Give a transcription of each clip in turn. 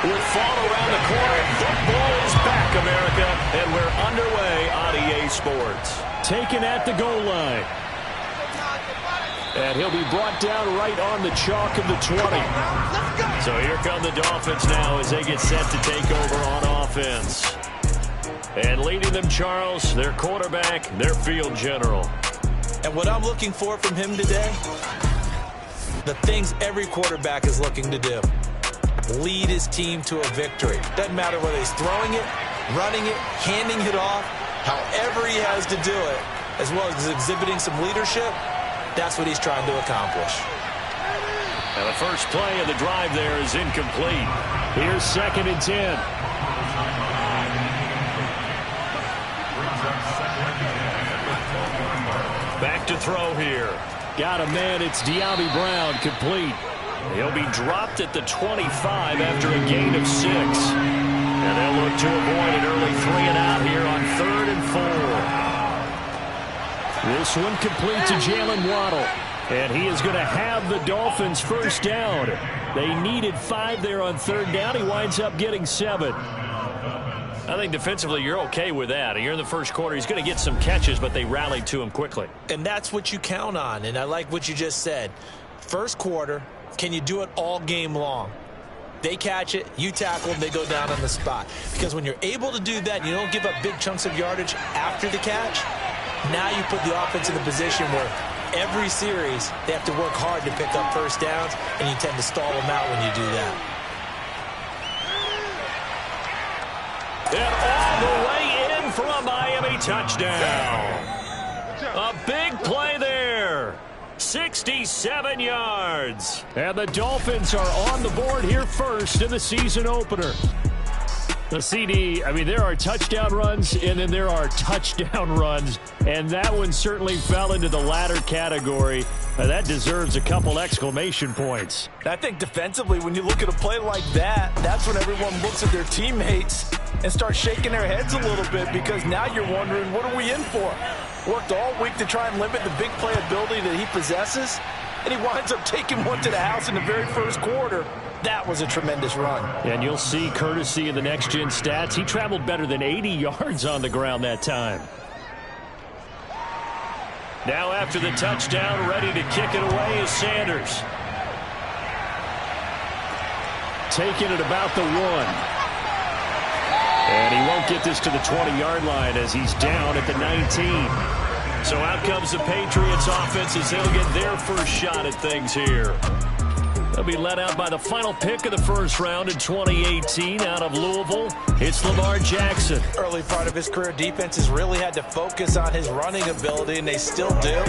With fall around the corner, football is back, America, and we're underway on EA Sports. Taken at the goal line. And he'll be brought down right on the chalk of the 20. So here come the Dolphins now as they get set to take over on offense. And leading them, Charles, their quarterback, their field general. And what I'm looking for from him today, the things every quarterback is looking to do. Lead his team to a victory. Doesn't matter whether he's throwing it, running it, handing it off, however he has to do it, as well as exhibiting some leadership, that's what he's trying to accomplish. And the first play of the drive there is incomplete. Here's 2nd and 10. Back to throw here. Got a man, it's De'Ami Brown, complete. He'll be dropped at the 25 after a gain of 6. And they'll look to avoid an early 3-and-out here on 3rd and 4. This one complete to Jalen Waddle. And he is going to have the Dolphins first down. They needed 5 there on 3rd down. He winds up getting 7. I think defensively you're okay with that. You're in the first quarter. He's going to get some catches, but they rallied to him quickly. And that's what you count on. And I like what you just said. First quarter, can you do it all game long? They catch it, you tackle them, they go down on the spot. Because when you're able to do that and you don't give up big chunks of yardage after the catch, now you put the offense in a position where every series they have to work hard to pick up first downs, and you tend to stall them out when you do that. And all the way in for a Miami touchdown. A big play there. 67 yards. And the Dolphins are on the board here first in the season opener. The CD, I mean, there are touchdown runs, and then there are touchdown runs, and that one certainly fell into the latter category. That deserves a couple exclamation points. I think defensively, when you look at a play like that, that's when everyone looks at their teammates and starts shaking their heads a little bit, because now you're wondering, what are we in for? Worked all week to try and limit the big play ability that he possesses, and he winds up taking one to the house in the very first quarter. That was a tremendous run. And you'll see, courtesy of the next-gen stats, he traveled better than 80 yards on the ground that time. Now after the touchdown, ready to kick it away is Sanders. Taking it about the 1. And he won't get this to the 20-yard line as he's down at the 19. So out comes the Patriots offense as they'll get their first shot at things here. They'll be led out by the final pick of the first round in 2018 out of Louisville. It's Lamar Jackson. Early part of his career, defenses really had to focus on his running ability, and they still do.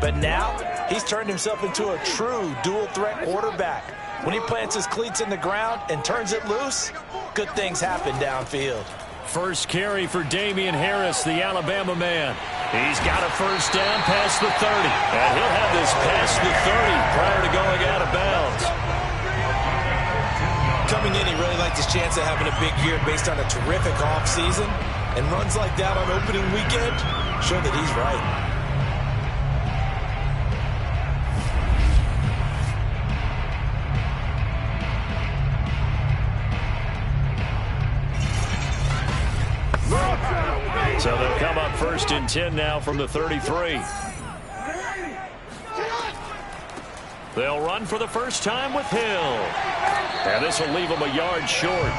But now he's turned himself into a true dual-threat quarterback. When he plants his cleats in the ground and turns it loose, good things happen downfield. First carry for Damian Harris, the Alabama man. He's got a first down past the 30. And he'll have this past the 30 prior to going out of bounds. Coming in, he really liked his chance of having a big year based on a terrific offseason. And runs like that on opening weekend show that he's right. So they'll come up 1st and 10 now from the 33. They'll run for the first time with Hill. And this will leave him a yard short.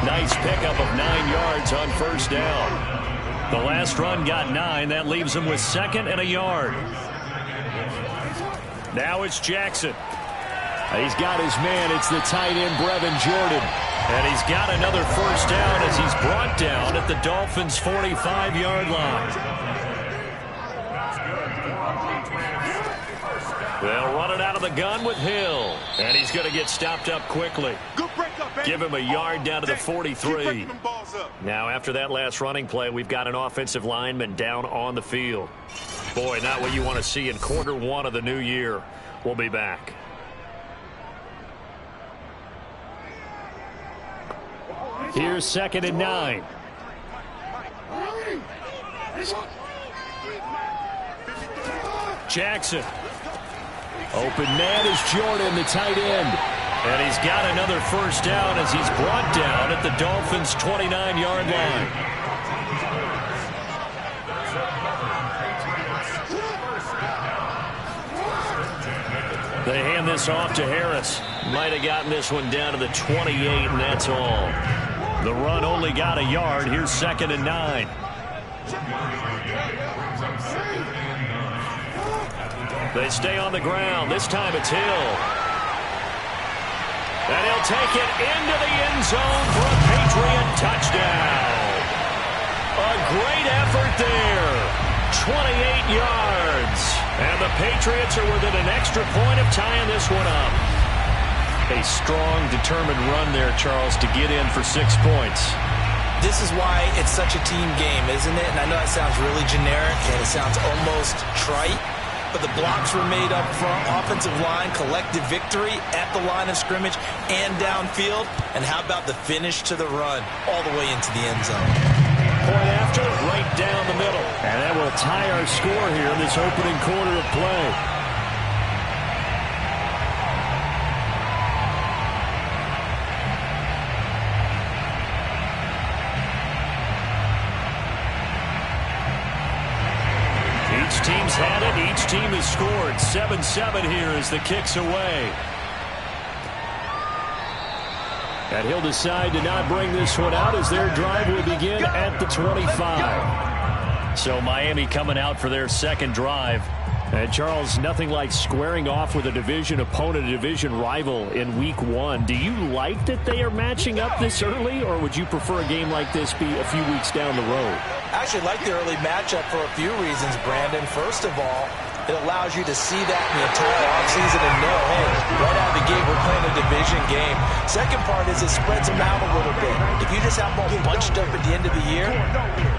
Nice pickup of 9 yards on first down. The last run got 9. That leaves him with 2nd and a yard. Now it's Jackson. He's got his man. It's the tight end, Brevin Jordan. And he's got another first down as he's brought down at the Dolphins' 45-yard line. They'll run it out of the gun with Hill. And he's going to get stopped up quickly. Give him a yard down to the 43. Now, after that last running play, we've got an offensive lineman down on the field. Boy, not what you want to see in quarter 1 of the new year. We'll be back. Here's 2nd and 9. Jackson. Open man is Jordan, the tight end. And he's got another first down as he's brought down at the Dolphins' 29-yard line. They hand this off to Harris. Might have gotten this one down to the 28, and that's all. The run only got a yard. Here's 2nd and 9. They stay on the ground. This time it's Hill. And he'll take it into the end zone for a Patriot touchdown. A great effort there. 28 yards. And the Patriots are within an extra point of tying this one up. A strong, determined run there, Charles, to get in for 6 points. This is why it's such a team game, isn't it? And I know it sounds really generic and it sounds almost trite, but the blocks were made up front, offensive line, collective victory at the line of scrimmage and downfield. And how about the finish to the run all the way into the end zone? Point after, right down the middle. And that will tie our score here in this opening quarter of play. Each team's had it. Each team has scored. 7-7 here as the kick's away. And he'll decide to not bring this one out as their drive will begin at the 25. So Miami coming out for their second drive. And Charles, nothing like squaring off with a division opponent, a division rival in week 1. Do you like that they are matching up this early, or would you prefer a game like this be a few weeks down the road? I actually like the early matchup for a few reasons, Brandon. First of all, it allows you to see that in the entire offseason and know, hey, right out of the gate, we're playing a division game. Second part is it spreads them out a little bit. If you just have them all bunched up at the end of the year,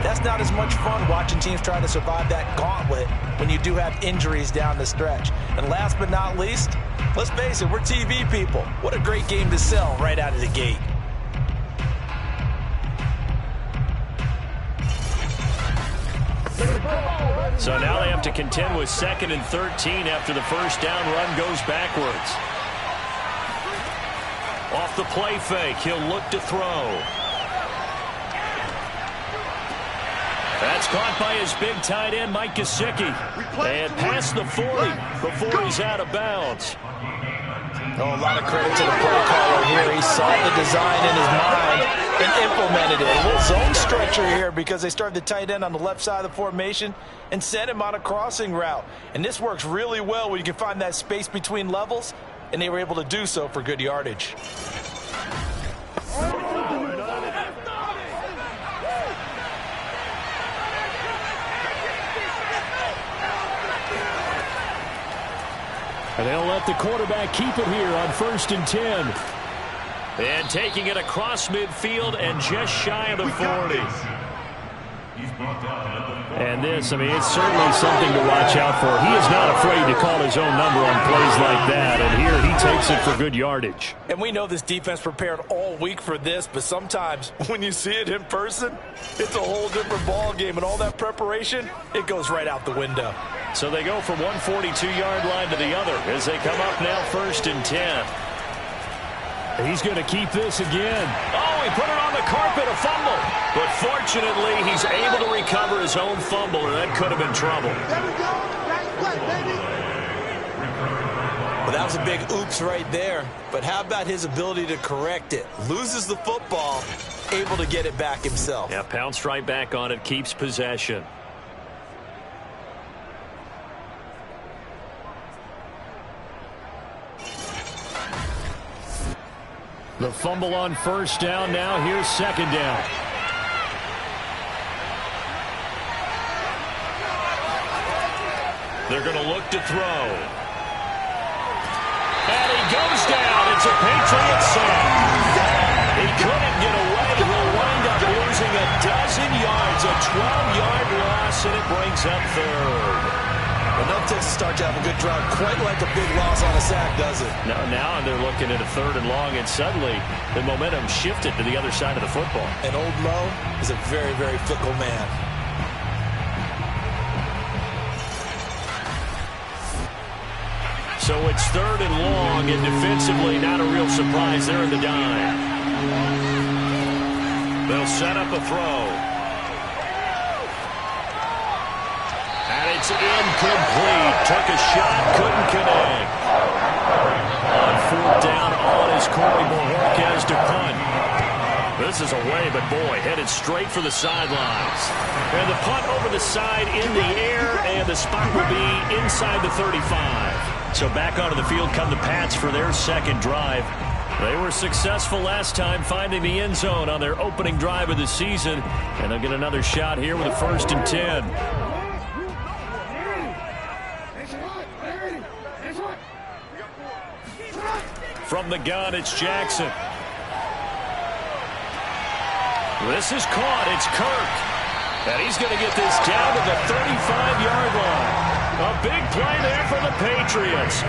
that's not as much fun watching teams try to survive that gauntlet when you do have injuries down the stretch. And last but not least, let's face it, we're TV people. What a great game to sell right out of the gate. So now they have to contend with 2nd and 13 after the first down run goes backwards. Off the play fake, he'll look to throw. That's caught by his big tight end, Mike Gesicki. And past the 40 before he's out of bounds. Oh, a lot of credit to the play caller here. He saw the design in his mind and implemented it. A little zone stretcher here because they started the tight end on the left side of the formation and sent him on a crossing route. And this works really well when you can find that space between levels, and they were able to do so for good yardage. And they'll let the quarterback keep it here on 1st and 10. And taking it across midfield and just shy of the 40. And this, I mean, it's certainly something to watch out for. He is not afraid to call his own number on plays like that. And here he takes it for good yardage. And we know this defense prepared all week for this, but sometimes when you see it in person, it's a whole different ball game. And all that preparation, it goes right out the window. So they go from one 42-yard line to the other as they come up now 1st and 10. He's going to keep this again. Oh, he put it on the carpet, a fumble. But fortunately, he's able to recover his own fumble, or that could have been trouble. Well, that was a big oops right there. But how about his ability to correct it? Loses the football, able to get it back himself. Yeah, pounced right back on it, keeps possession. The fumble on 1st down. Now here's 2nd down. They're going to look to throw. And he goes down. It's a Patriot sack. He couldn't get away. He'll wind up losing a dozen yards. A 12-yard loss, and it brings up 3rd. Enough to start to have a good drive, quite like a big loss on a sack, does it? Now they're looking at a 3rd and long, and suddenly the momentum shifted to the other side of the football. And Old Mo is a very, very fickle man. So it's 3rd and long, and defensively not a real surprise there in the dime. They'll set up a throw. And it's incomplete. Took a shot, couldn't connect. On 4th down, on is Corey Bojorquez to punt. This is away, but boy, headed straight for the sidelines. And the punt over the side in the air, and the spot will be inside the 35. So back onto the field come the Pats for their second drive. They were successful last time finding the end zone on their opening drive of the season, and they'll get another shot here with a 1st and 10. From the gun, it's Jackson. This is caught. It's Kirk. And he's going to get this down to the 35-yard line. A big play there for the Patriots.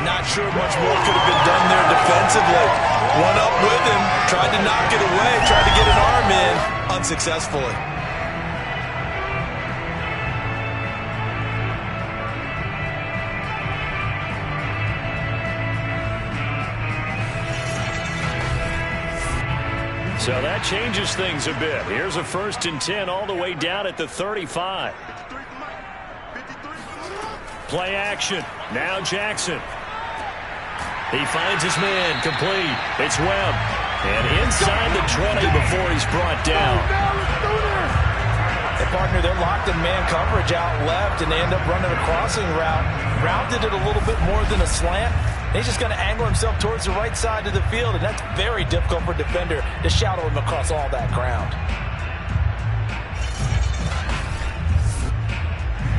Not sure much more could have been done there defensively. One up with him, tried to knock it away, tried to get an arm in, unsuccessfully. So that changes things a bit. Here's a 1st and 10 all the way down at the 35. Play action. Now Jackson. He finds his man. Complete. It's Webb. And inside the 20 before he's brought down. Hey, partner, they're locked in man coverage out left, and they end up running a crossing route. Rounded it a little bit more than a slant. He's just going to angle himself towards the right side of the field, and that's very difficult for a defender to shadow him across all that ground.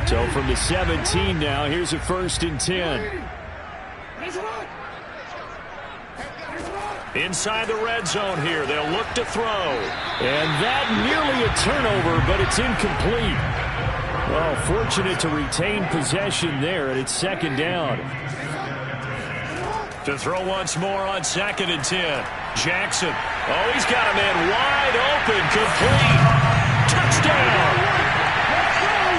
So from the 17 now, here's a 1st and 10. Inside the red zone here. They'll look to throw. And that nearly a turnover, but it's incomplete. Well, fortunate to retain possession there, and it's 2nd down. To throw once more on 2nd and 10. Jackson. Oh, he's got a man wide open. Complete. Touchdown.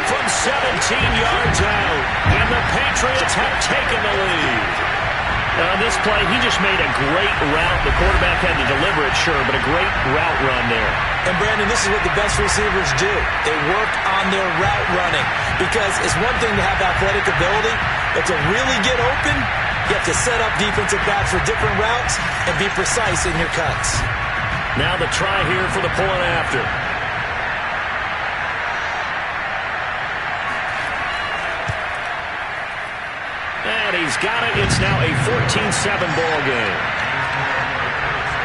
From 17 yards out. And the Patriots have taken the lead. On this play, he just made a great route. The quarterback had to deliver it, sure, but a great route run there. And, Brandon, this is what the best receivers do. They work on their route running. Because it's one thing to have athletic ability, but to really get open, you have to set up defensive backs for different routes and be precise in your cuts. Now the try here for the point after. And he's got it. It's now a 14-7 ball game.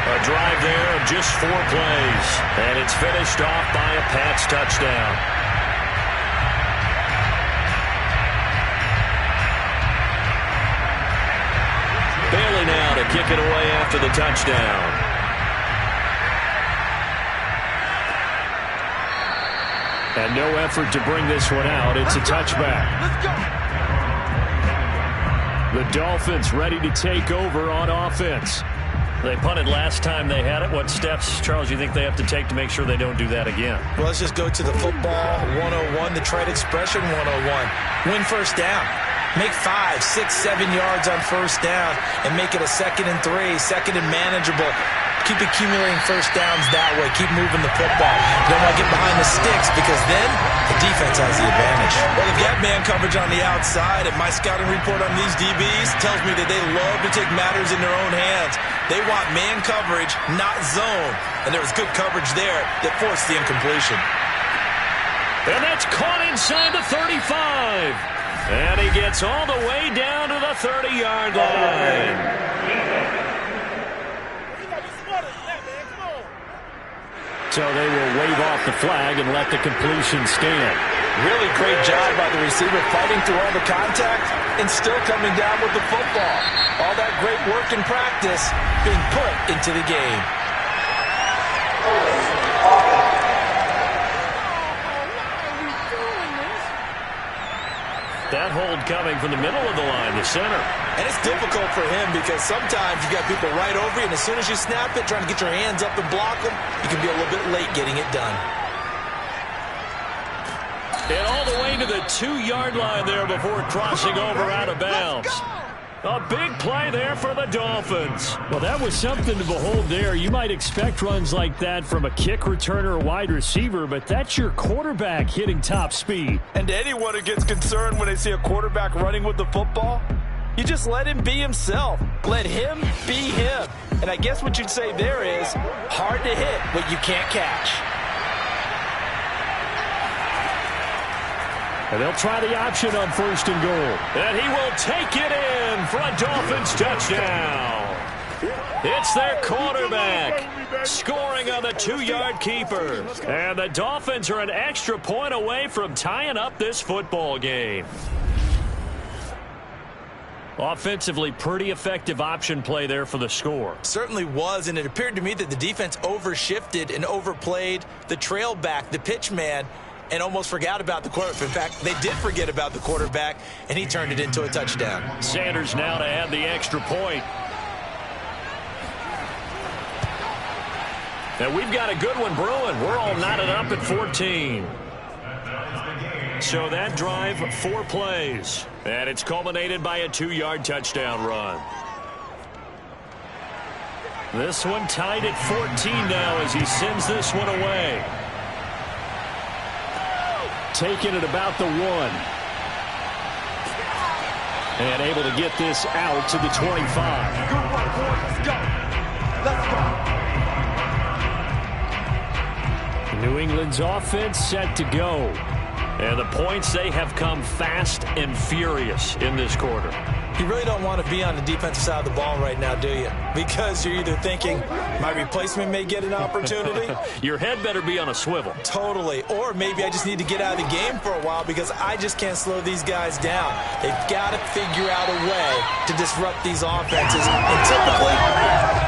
A drive there of just 4 plays. And it's finished off by a Pats touchdown. Bailey now to kick it away after the touchdown. And no effort to bring this one out. It's a touchback. Let's go. The Dolphins ready to take over on offense. They punted last time they had it. What steps, Charles, you think they have to take to make sure they don't do that again? Well, let's just go to the football 101, the trade expression 101. Win 1st down. Make 5, 6, 7 yards on 1st down and make it a 2nd and 3, 2nd and manageable. Keep accumulating 1st downs that way. Keep moving the football. You don't want to get behind the sticks because then the defense has the advantage. Well, they've got man coverage on the outside, and my scouting report on these DBs tells me that they love to take matters in their own hands. They want man coverage, not zone. And there was good coverage there that forced the incompletion. And that's caught inside the 35. And he gets all the way down to the 30-yard line. So they will wave off the flag and let the completion stand. Really great job by the receiver fighting through all the contact and still coming down with the football. All that great work in practice being put into the game. That hold coming from the middle of the line, the center. And it's difficult for him because sometimes you got people right over you, and as soon as you snap it, trying to get your hands up and block them, you can be a little bit late getting it done. And all the way to the 2-yard line there before crossing over out of bounds. A big play there for the Dolphins. Well, that was something to behold there. You might expect runs like that from a kick returner or wide receiver, but that's your quarterback hitting top speed. And anyone who gets concerned when they see a quarterback running with the football, you just let him be himself. Let him be him. And I guess what you'd say there is hard to hit what you can't catch. And they'll try the option on 1st and goal. And he will take it in for a Dolphins touchdown. It's their quarterback scoring on the 2-yard keeper. And the Dolphins are an extra point away from tying up this football game. Offensively, pretty effective option play there for the score. Certainly was, and it appeared to me that the defense overshifted and overplayed the trail back, the pitch man, and almost forgot about the quarterback. In fact, they did forget about the quarterback, and he turned it into a touchdown. Sanders now to add the extra point. And we've got a good one brewing. We're all knotted up at 14. So that drive, 4 plays. And it's culminated by a 2-yard touchdown run. This one tied at 14 now as he sends this one away. Taking it about the 1. And able to get this out to the 25. New England's offense set to go. And the points, they have come fast and furious in this quarter. You really don't want to be on the defensive side of the ball right now, do you? Because you're either thinking, my replacement may get an opportunity. Your head better be on a swivel. Totally. Or maybe I just need to get out of the game for a while because I just can't slow these guys down. They've got to figure out a way to disrupt these offenses. And typically,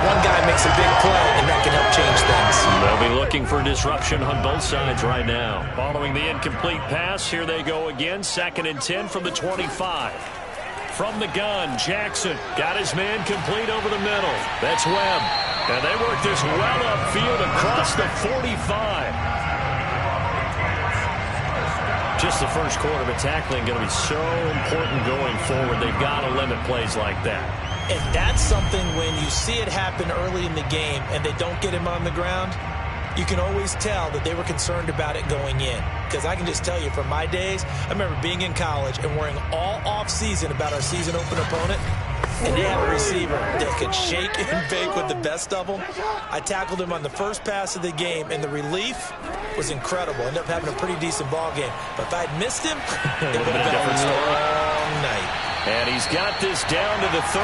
one guy makes a big play, and that can help change things. They'll be looking for disruption on both sides right now. Following the incomplete pass, here they go again. 2nd and 10 from the 25. From the gun, Jackson got his man complete over the middle. That's Webb. And they work this well upfield across the 45. Just the first quarter, but tackling going to be so important going forward. They've got to limit plays like that. And that's something when you see it happen early in the game and they don't get him on the ground, you can always tell that they were concerned about it going in. Because I can just tell you from my days, I remember being in college and worrying all off-season about our season open opponent. And they had a receiver that could shake and bake with the best of them. I tackled him on the first pass of the game, and the relief was incredible. Ended up having a pretty decent ball game. But if I'd missed him, it would have been a long night. And he's got this down to the 35.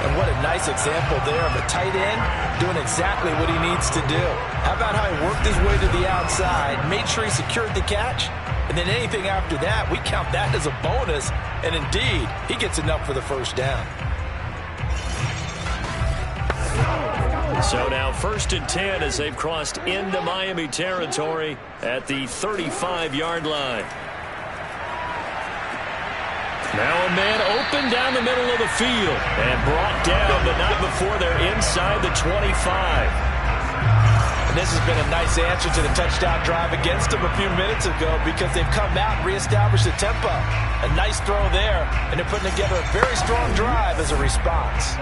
And what a nice example there of a tight end doing exactly what he needs to do. How about how he worked his way to the outside, made sure he secured the catch, and then anything after that, we count that as a bonus. And indeed, he gets enough for the first down. So now 1st and 10 as they've crossed into Miami territory at the 35-yard line. Now a man open down the middle of the field and brought down, but not before they're inside the 25. And this has been a nice answer to the touchdown drive against them a few minutes ago because they've come out and reestablished the tempo. A nice throw there, and they're putting together a very strong drive as a response.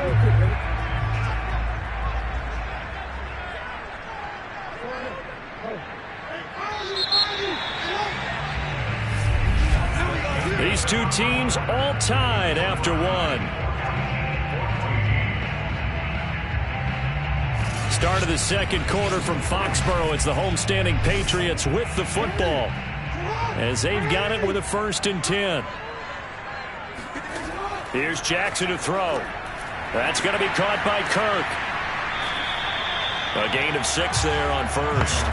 These two teams all tied after one. Start of the second quarter from Foxborough. It's the homestanding Patriots with the football as they've got it with a 1st and 10. Here's Jackson to throw. That's going to be caught by Kirk. A gain of 6 there on 1st.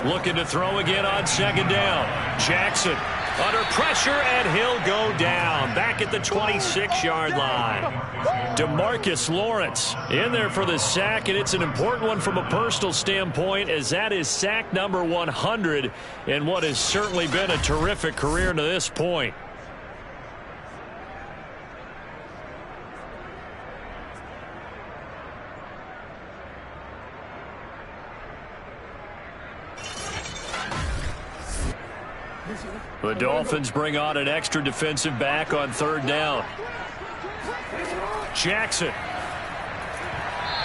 Looking to throw again on 2nd down. Jackson under pressure, and he'll go down back at the 26-yard line. DeMarcus Lawrence in there for the sack, and it's an important one from a personal standpoint as that is sack number 100 in what has certainly been a terrific career to this point. The Dolphins bring on an extra defensive back on third down. Jackson.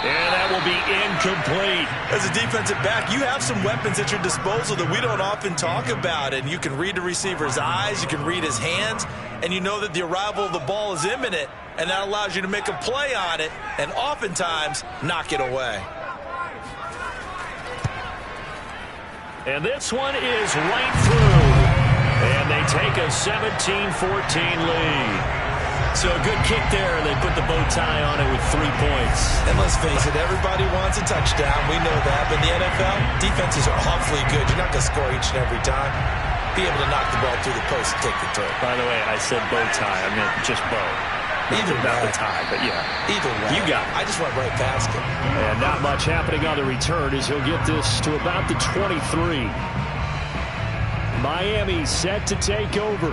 And that will be incomplete. As a defensive back, you have some weapons at your disposal that we don't often talk about. And you can read the receiver's eyes, you can read his hands, and you know that the arrival of the ball is imminent, and that allows you to make a play on it and oftentimes knock it away. And this one is right through. And they take a 17-14 lead. So a good kick there, and they put the bow tie on it with 3 points. And let's face it, everybody wants a touchdown. We know that. But in the NFL, defenses are awfully good. You're not going to score each and every time. Be able to knock the ball through the post and take the throw. By the way, I said bow tie. I meant just bow. Either way. Not the tie, but yeah. Either way. You got it. I just went right past it. And not much happening on the return as he'll get this to about the 23. Miami set to take over.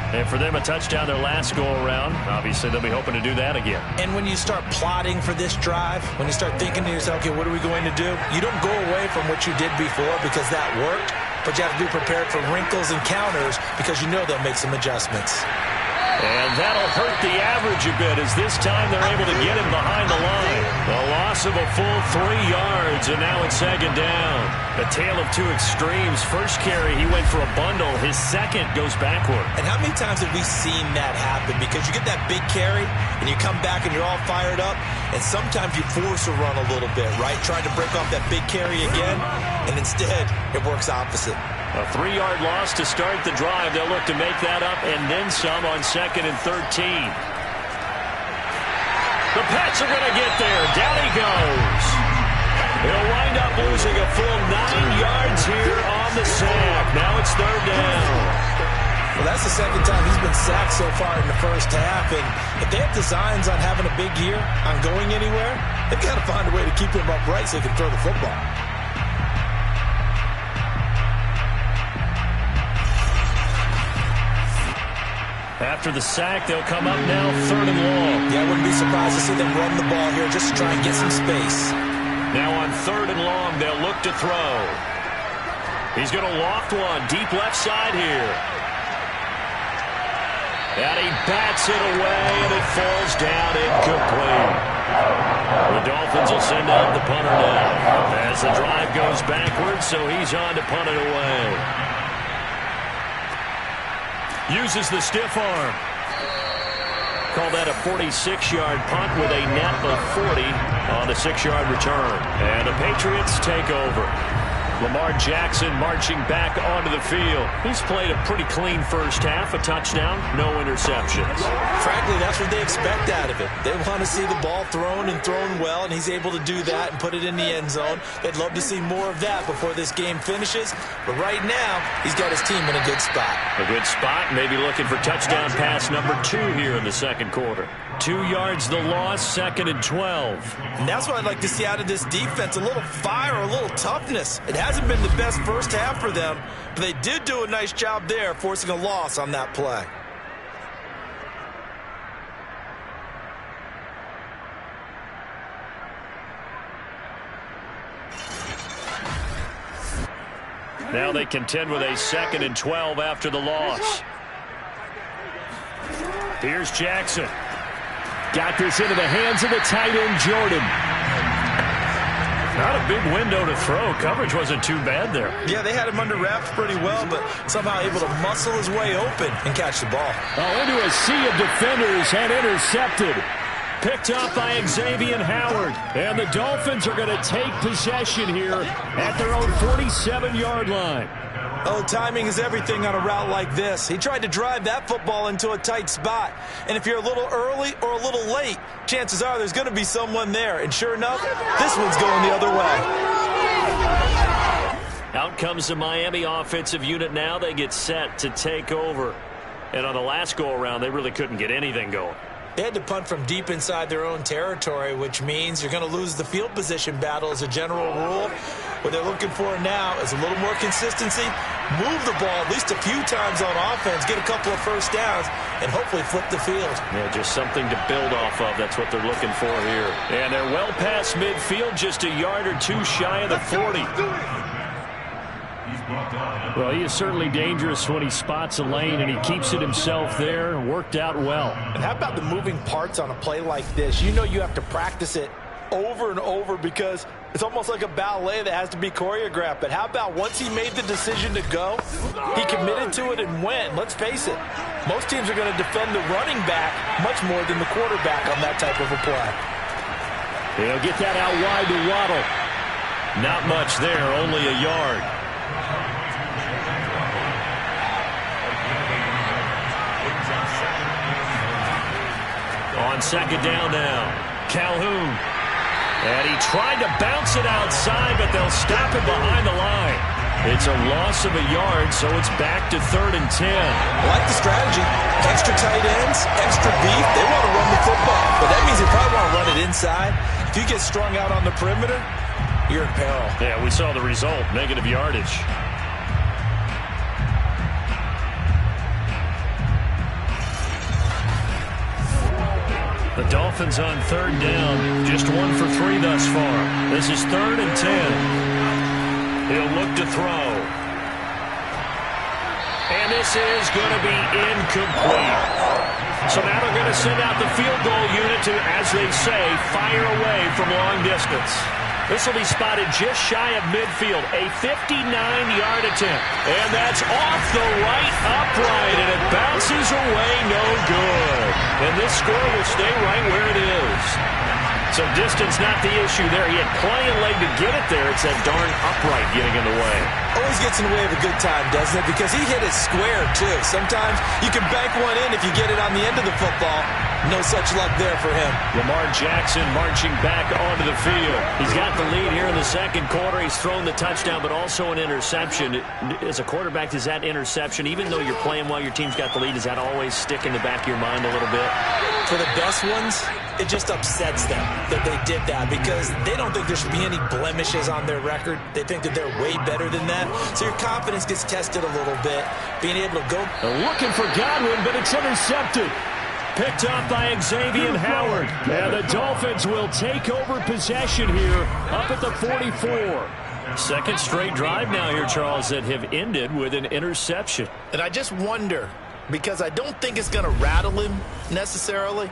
And for them, a touchdown their last go-around. Obviously, they'll be hoping to do that again. And when you start plotting for this drive, when you start thinking to yourself, okay, what are we going to do? You don't go away from what you did before because that worked, but you have to be prepared for wrinkles and counters because you know they'll make some adjustments. And that'll hurt the average a bit as this time they're able to get him behind the line. A loss of a full 3 yards, and now it's second down. A tale of two extremes. First carry, he went for a bundle. His second goes backward. And how many times have we seen that happen? Because you get that big carry, and you come back and you're all fired up, and sometimes you force a run a little bit, right? Trying to break off that big carry again, and instead it works opposite. A 3-yard loss to start the drive. They'll look to make that up and then some on 2nd and 13. The Pats are going to get there. Down he goes. He'll wind up losing a full 9 yards here on the sack. Now it's third down. Well, that's the second time he's been sacked so far in the first half. And if they have designs on having a big year, on going anywhere, they've got to find a way to keep him upright so he can throw the football. After the sack, they'll come up now 3rd and long. Yeah, I wouldn't be surprised to see them run the ball here just to try and get some space. Now on 3rd and long, they'll look to throw. He's going to loft one deep left side here. And he bats it away, and it falls down incomplete. The Dolphins will send out the punter now as the drive goes backwards, so he's on to punt it away. Uses the stiff arm. Call that a 46-yard punt with a net of 40 on the 6-yard return. And the Patriots take over. Lamar Jackson marching back onto the field. He's played a pretty clean first half, a touchdown, no interceptions. Frankly, that's what they expect out of it. They want to see the ball thrown and thrown well, and he's able to do that and put it in the end zone. They'd love to see more of that before this game finishes. But right now, he's got his team in a good spot. A good spot, maybe looking for touchdown pass number 2 here in the second quarter. 2 yards the loss, 2nd and 12. And that's what I'd like to see out of this defense, a little fire, a little toughness. It hasn't been the best first half for them, but they did do a nice job there, forcing a loss on that play. Now they contend with a 2nd and 12 after the loss. Here's Jackson. Got this into the hands of the tight end, Jordan. Not a big window to throw. Coverage wasn't too bad there. Yeah, they had him under wraps pretty well, but somehow able to muscle his way open and catch the ball. Oh, into a sea of defenders and intercepted. Picked up by Xavier Howard. And the Dolphins are going to take possession here at their own 47-yard line. Oh, timing is everything on a route like this. He tried to drive that football into a tight spot. And if you're a little early or a little late, chances are there's going to be someone there. And sure enough, this one's going the other way. Out comes the Miami offensive unit now. They get set to take over. And on the last go-around, they really couldn't get anything going. They had to punt from deep inside their own territory, which means you're going to lose the field position battle as a general rule. What they're looking for now is a little more consistency, move the ball at least a few times on offense, get a couple of first downs, and hopefully flip the field. Yeah, just something to build off of. That's what they're looking for here. And they're well past midfield, just a yard or two shy of the 40. Well, he is certainly dangerous when he spots a lane, and he keeps it himself there and worked out well. And how about the moving parts on a play like this? You know you have to practice it over and over because it's almost like a ballet that has to be choreographed. But how about once he made the decision to go, he committed to it and went. Let's face it, most teams are going to defend the running back much more than the quarterback on that type of a play. He'll get that out wide to Waddle. Not much there, only a yard. On second down now, Calhoun. And he tried to bounce it outside, but they'll stop him behind the line. It's a loss of a yard, so it's back to 3rd and 10. I like the strategy. Extra tight ends, extra beef. They want to run the football, but that means they probably want to run it inside. If you get strung out on the perimeter, you're in peril. Yeah, we saw the result, negative yardage. The Dolphins on 3rd down, just 1 for 3 thus far. This is 3rd and 10. He'll look to throw. And this is going to be incomplete. So now they're going to send out the field goal unit to, as they say, fire away from long distance. This will be spotted just shy of midfield, a 59-yard attempt. And that's off the right upright, and it bounces away no good. And this score will stay right where it is. So distance not the issue there. He had plenty of leg to get it there. It's that darn upright getting in the way. Always gets in the way of a good time, doesn't it? Because he hit it square, too. Sometimes you can bank one in if you get it on the end of the football. No such luck there for him. Lamar Jackson marching back onto the field. He's got the lead here in the second quarter. He's thrown the touchdown, but also an interception. As a quarterback, does that interception, even though you're playing while your team's got the lead, does that always stick in the back of your mind a little bit? For the best ones, it just upsets them that they did that because they don't think there should be any blemishes on their record. They think that they're way better than that. So your confidence gets tested a little bit. Being able to go. Looking for Godwin, but it's intercepted. Picked up by Xavier Howard. And the Dolphins will take over possession here up at the 44. Second straight drive now here, Charles, that have ended with an interception. And I just wonder, because I don't think it's going to rattle him necessarily,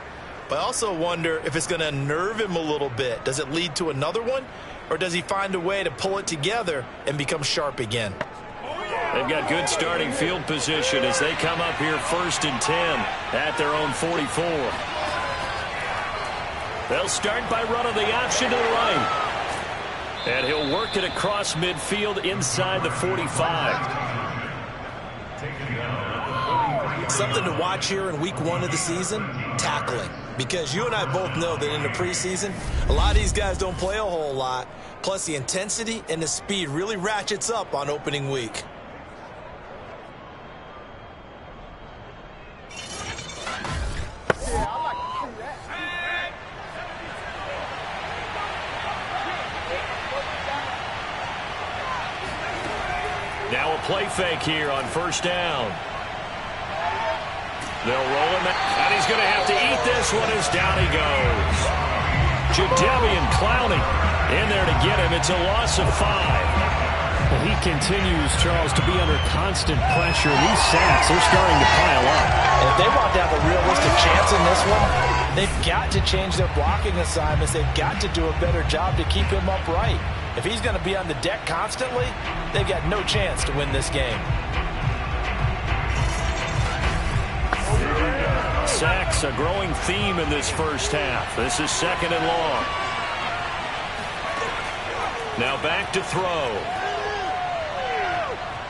but I also wonder if it's going to unnerve him a little bit. Does it lead to another one, or does he find a way to pull it together and become sharp again? They've got good starting field position as they come up here 1st and 10 at their own 44. They'll start by running the option to the right. And he'll work it across midfield inside the 45. Something to watch here in week 1 of the season, tackling. Because you and I both know that in the preseason, a lot of these guys don't play a whole lot. Plus, the intensity and the speed really ratchets up on opening week. Now a play fake here on 1st down. They'll roll him, and he's going to have to eat this one as down he goes. Jadeveon Clowney in there to get him. It's a loss of 5. He continues, Charles, to be under constant pressure. These sacks, they're starting to pile up. And if they want to have a realistic chance in this one, they've got to change their blocking assignments. They've got to do a better job to keep him upright. If he's going to be on the deck constantly, they've got no chance to win this game. Sacks, a growing theme in this first half. This is 2nd and long. Now back to throw.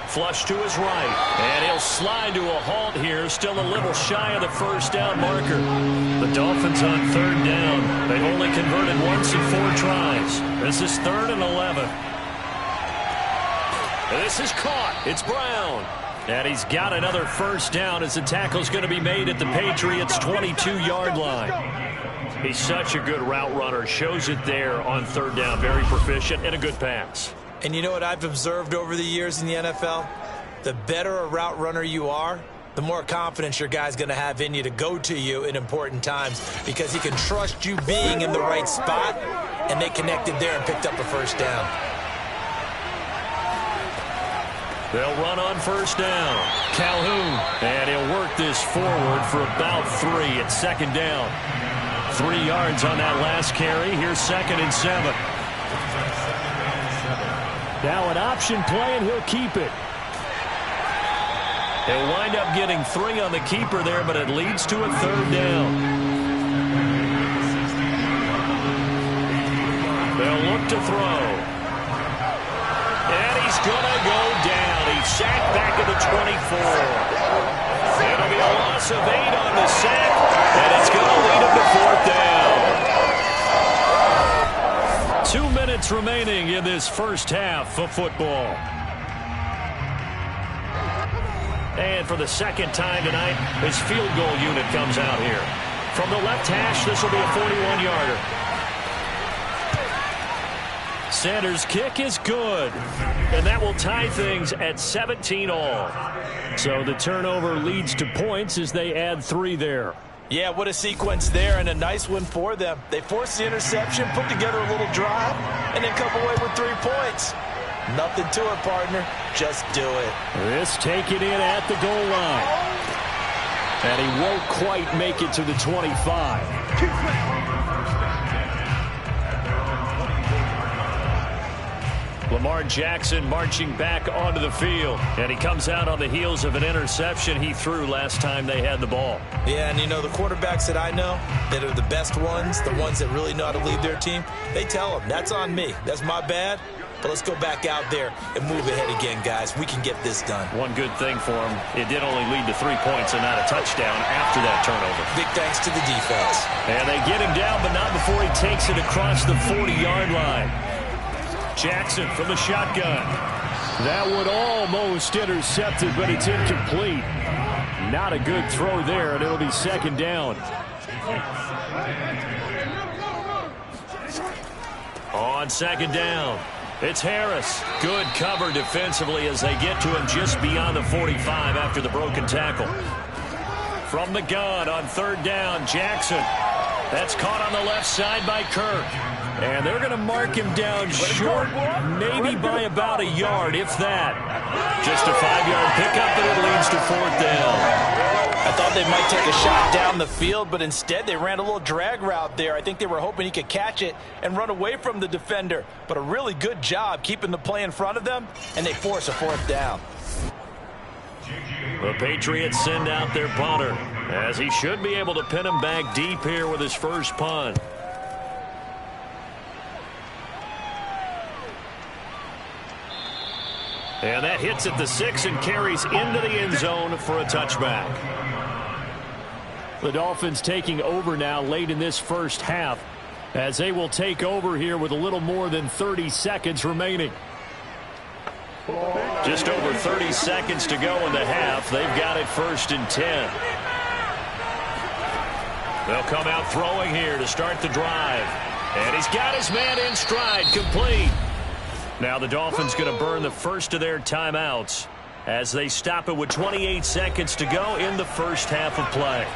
Flush to his right, and he'll slide to a halt here, still a little shy of the 1st down marker. The Dolphins on 3rd down. They've only converted once in 4 tries. This is 3rd and 11. This is caught. It's Brown. And he's got another 1st down as the tackle's going to be made at the Patriots' 22-yard line. He's such a good route runner. Shows it there on 3rd down. Very proficient and a good pass. And you know what I've observed over the years in the NFL? The better a route runner you are, the more confidence your guy's going to have in you to go to you in important times because he can trust you being in the right spot, and they connected there and picked up a 1st down. They'll run on first down. Calhoun. And he'll work this forward for about 3 at second down. 3 yards on that last carry. Here's 2nd and 7. Now an option play, and he'll keep it. They'll wind up getting 3 on the keeper there, but it leads to a 3rd down. They'll look to throw. And he's going to go down. He's sacked back at the 24. It'll be a loss of 8 on the sack, and it's going to lead him to 4th down. 2 minutes remaining in this first half of football. And for the second time tonight, his field goal unit comes out here. From the left hash, this will be a 41-yarder. Sanders' kick is good. And that will tie things at 17 all. So the turnover leads to points as they add 3 there. Yeah, what a sequence there, and a nice one for them. They forced the interception, put together a little drive, and then come away with 3 points. Nothing to it, partner. Just do it. This taken in at the goal line. And he won't quite make it to the 25. Lamar Jackson marching back onto the field. And he comes out on the heels of an interception he threw last time they had the ball. Yeah, and you know, the quarterbacks that I know that are the best ones, the ones that really know how to lead their team, they tell them, that's on me. That's my bad. But let's go back out there and move ahead again, guys. We can get this done. One good thing for him, it did only lead to 3 points and not a touchdown after that turnover. Big thanks to the defense. And they get him down, but not before he takes it across the 40-yard line. Jackson from the shotgun. That one almost intercepted, but it's incomplete. Not a good throw there, and it'll be 2nd down. On 2nd down, it's Harris. Good cover defensively as they get to him just beyond the 45 after the broken tackle. From the gun on 3rd down, Jackson. That's caught on the left side by Kirk. And they're going to mark him down short, maybe by about a yard, if that. Just a 5-yard pickup, and it leads to 4th down. I thought they might take a shot down the field, but instead they ran a little drag route there. I think they were hoping he could catch it and run away from the defender. But a really good job keeping the play in front of them, and they force a 4th down. The Patriots send out their punter, as he should be able to pin him back deep here with his first punt. And that hits at the 6 and carries into the end zone for a touchback. The Dolphins taking over now late in this first half, as they will take over here with a little more than 30 seconds remaining. Just over 30 seconds to go in the half. They've got it 1st and 10. They'll come out throwing here to start the drive. And he's got his man in stride, complete. Now the Dolphins going to burn the first of their timeouts as they stop it with 28 seconds to go in the first half of play.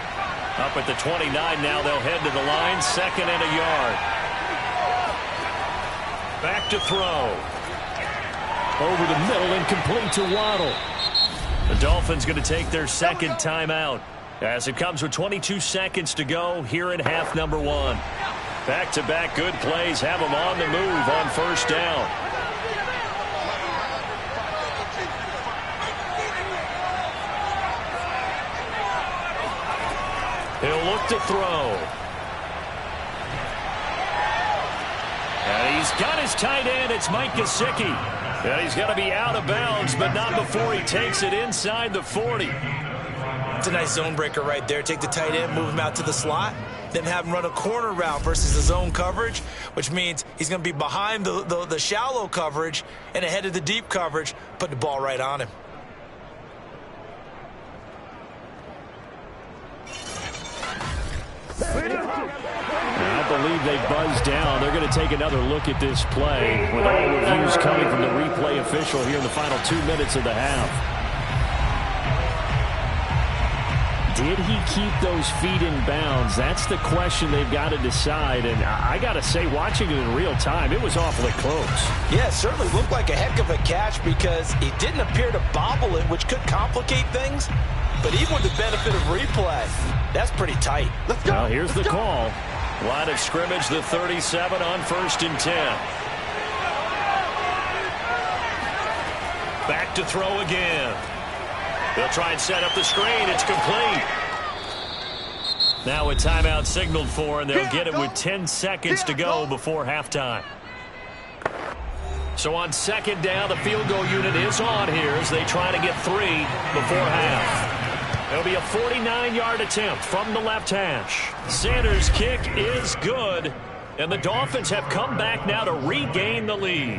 Up at the 29 now, they'll head to the line, 2nd and a yard. Back to throw. Over the middle and complete to Waddle. The Dolphins going to take their 2nd timeout as it comes with 22 seconds to go here in half number 1. Back-to-back good plays have them on the move on 1st down. He'll look to throw. And he's got his tight end. It's Mike Gesicki. And he's going to be out of bounds, but not before he takes it inside the 40. It's a nice zone breaker right there. Take the tight end, move him out to the slot, then have him run a corner route versus the zone coverage, which means he's going to be behind the shallow coverage and ahead of the deep coverage, put the ball right on him. I believe they buzzed down. They're going to take another look at this play with all reviews coming from the replay official here in the final 2 minutes of the half. did he keep those feet in bounds? That's the question they've got to decide. And I got to say, watching it in real time, it was awfully close. Yeah, it certainly looked like a heck of a catch because he didn't appear to bobble it, which could complicate things. But even with the benefit of replay, that's pretty tight. Let's go. Well, here's the call. Line of scrimmage, the 37 on 1st and 10. Back to throw again. They'll try and set up the screen. It's complete. Now a timeout signaled for, and they'll get it with 10 seconds to go before halftime. So on 2nd down, the field goal unit is on here as they try to get 3 before half. It'll be a 49-yard attempt from the left hash. Sanders' kick is good, and the Dolphins have come back now to regain the lead.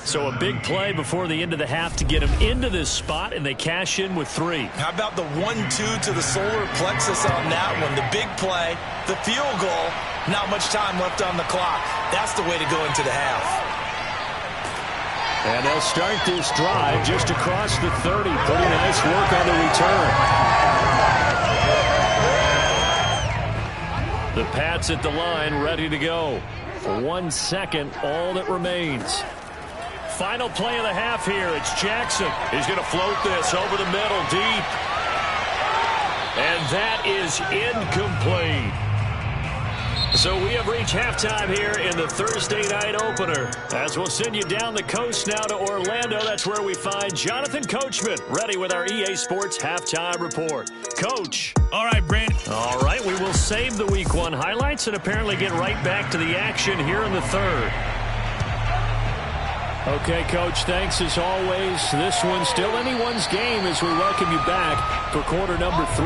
So a big play before the end of the half to get them into this spot, and they cash in with 3. How about the 1-2 to the solar plexus on that one? The big play, the field goal, not much time left on the clock. That's the way to go into the half. And they'll start this drive just across the 30. Pretty nice work on the return. The Pats at the line, ready to go. For 1 second, all that remains. Final play of the half here. It's Jackson. He's going to float this over the middle, deep. And that is incomplete. So we have reached halftime here in the Thursday night opener. As we'll send you down the coast now to Orlando. That's where we find Jonathan Coachman, ready with our EA Sports halftime report. Coach. All right, Brandon. All right, we will save the Week 1 highlights and apparently get right back to the action here in the third. Okay, Coach, thanks as always. This one's still anyone's game as we welcome you back for quarter number 3.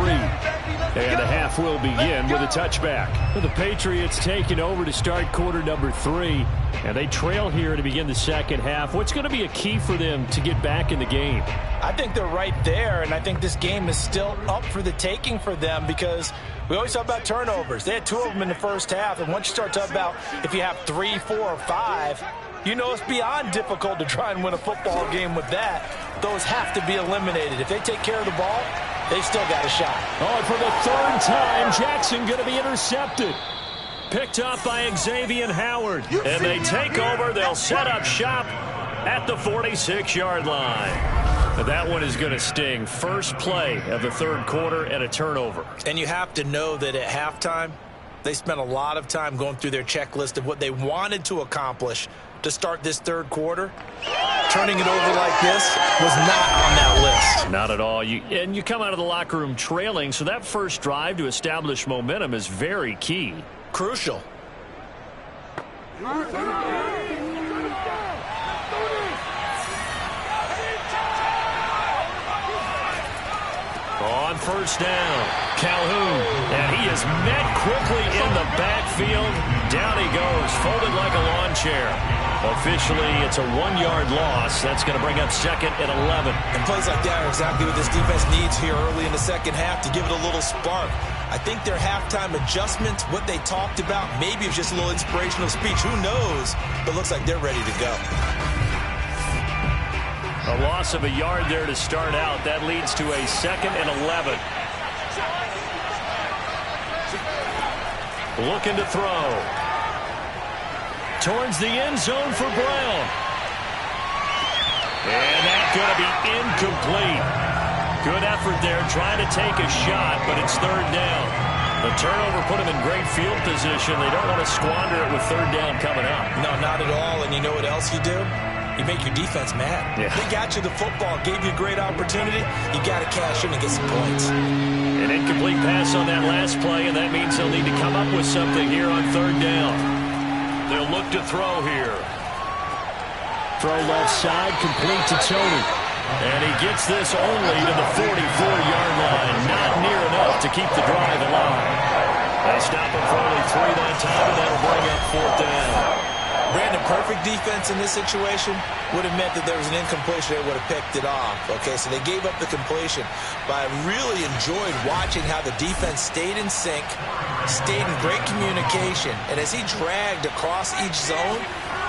And the half will begin with a touchback. The Patriots taking over to start quarter number 3. And they trail here to begin the second half. What's going to be a key for them to get back in the game? I think they're right there, and I think this game is still up for the taking for them because we always talk about turnovers. They had 2 of them in the first half, and once you start talking about if you have 3, 4, or 5, you know it's beyond difficult to try and win a football game with that. Those have to be eliminated. If they take care of the ball, they've still got a shot. Oh, and for the 3rd time, Jackson going to be intercepted. Picked up by Xavier Howard. And they take over. They'll set up shop at the 46-yard line. That one is going to sting. First play of the 3rd quarter and a turnover. And you have to know that at halftime, they spent a lot of time going through their checklist of what they wanted to accomplish to start this 3rd quarter. Turning it over like this was not on that list. Not at all. You come out of the locker room trailing, so that first drive to establish momentum is very key. Crucial. On 1st down, Calhoun, and he is met quickly in the backfield. Down he goes, folded like a lawn chair. Officially, it's a 1-yard loss. That's going to bring up 2nd and 11. And plays like that are exactly what this defense needs here early in the second half to give it a little spark. I think their halftime adjustments, what they talked about, maybe it's just a little inspirational speech. Who knows? But it looks like they're ready to go. A loss of a yard there to start out. That leads to a 2nd and 11. Looking to throw. Towards the end zone for Brown. And that's going to be incomplete. Good effort there trying to take a shot, but it's 3rd down. The turnover put them in great field position. They don't want to squander it with 3rd down coming up. No, not at all. And you know what else you do? You make your defense mad. Yeah. They got you the football, gave you a great opportunity. You got to cash in and get some points. An incomplete pass on that last play, and that means they'll need to come up with something here on 3rd down. They'll look to throw here. Throw left side, complete to Tony. And he gets this only to the 44-yard line. Not near enough to keep the drive alive. They stop him for only 3 that time, and that'll bring up 4th down. Brandon, perfect defense in this situation would have meant that there was an incompletion. They would have picked it off. Okay, so they gave up the completion. But I really enjoyed watching how the defense stayed in sync, stayed in great communication. And as he dragged across each zone,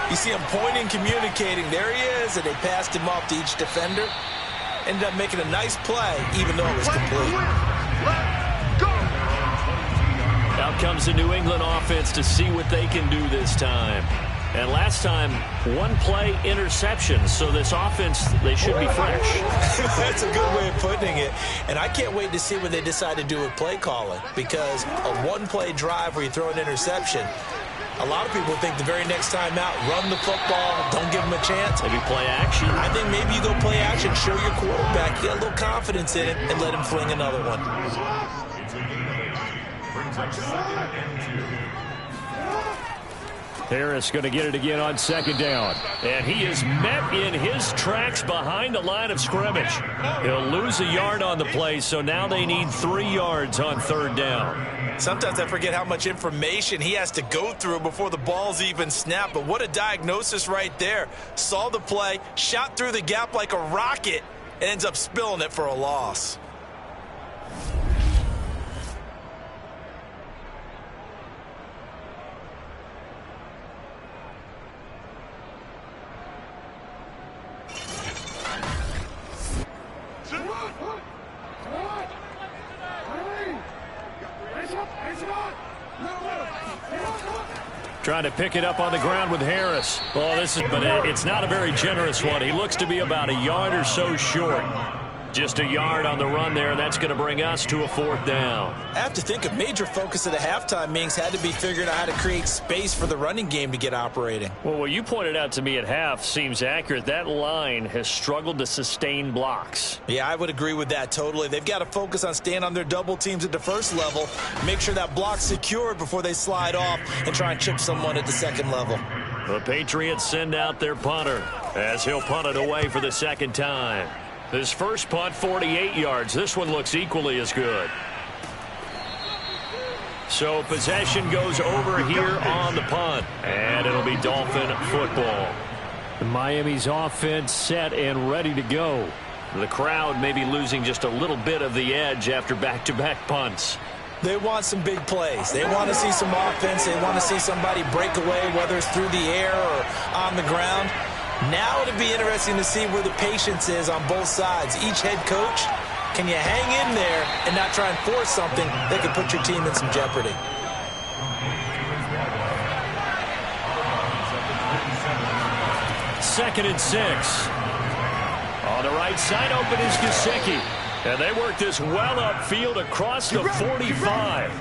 you see him pointing, communicating. There he is, and they passed him off to each defender. Ended up making a nice play, even though it was complete. Out comes the New England offense to see what they can do this time. And last time, one play interception. So this offense, they should be fresh. That's a good way of putting it. And I can't wait to see what they decide to do with play calling. Because a one-play drive where you throw an interception, a lot of people think the very next time out, run the football, don't give them a chance. Maybe play action. I think maybe you go play action, show your quarterback, get a little confidence in it, and let him fling another one. Harris going to get it again on second down. And he is met in his tracks behind the line of scrimmage. He'll lose a yard on the play, so now they need 3 yards on third down. Sometimes I forget how much information he has to go through before the ball's even snapped. But what a diagnosis right there. Saw the play, shot through the gap like a rocket, and ends up spilling it for a loss. Trying to pick it up on the ground with Harris. Well, but it's not a very generous one. He looks to be about a yard or so short. Just a yard on the run there, and that's going to bring us to a 4th down. I have to think a major focus of the halftime meetings had to be figuring out how to create space for the running game to get operating. Well, what you pointed out to me at half seems accurate. That line has struggled to sustain blocks. Yeah, I would agree with that totally. They've got to focus on staying on their double teams at the first level, make sure that block's secured before they slide off and try and chip someone at the second level. The Patriots send out their punter as he'll punt it away for the second time. His first punt, 48 yards. This one looks equally as good. So possession goes over here on the punt, and it'll be Dolphin football. Miami's offense set and ready to go. The crowd may be losing just a little bit of the edge after back-to-back punts. They want some big plays. They want to see some offense. They want to see somebody break away, whether it's through the air or on the ground. Now it'll be interesting to see where the patience is on both sides. Each head coach, can you hang in there and not try and force something that could put your team in some jeopardy? Second and 6. On the right side, open is Gesicki. And they work this well upfield across the 45.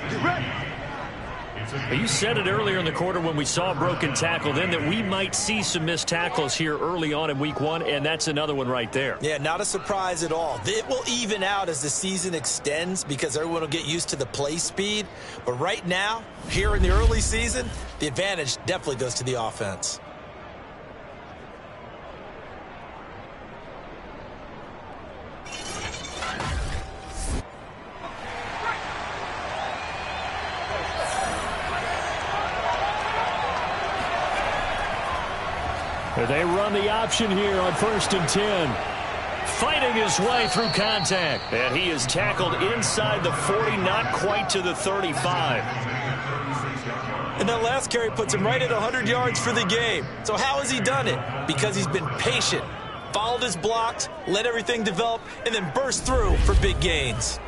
You said it earlier in the quarter when we saw a broken tackle then that we might see some missed tackles here early on in week 1, and that's another one right there. Yeah, not a surprise at all. It will even out as the season extends because everyone will get used to the play speed. But right now, here in the early season, the advantage definitely goes to the offense. They run the option here on 1st and 10. Fighting his way through contact. And he is tackled inside the 40, not quite to the 35. And that last carry puts him right at 100 yards for the game. So how has he done it? Because he's been patient, followed his blocks, let everything develop, and then burst through for big gains.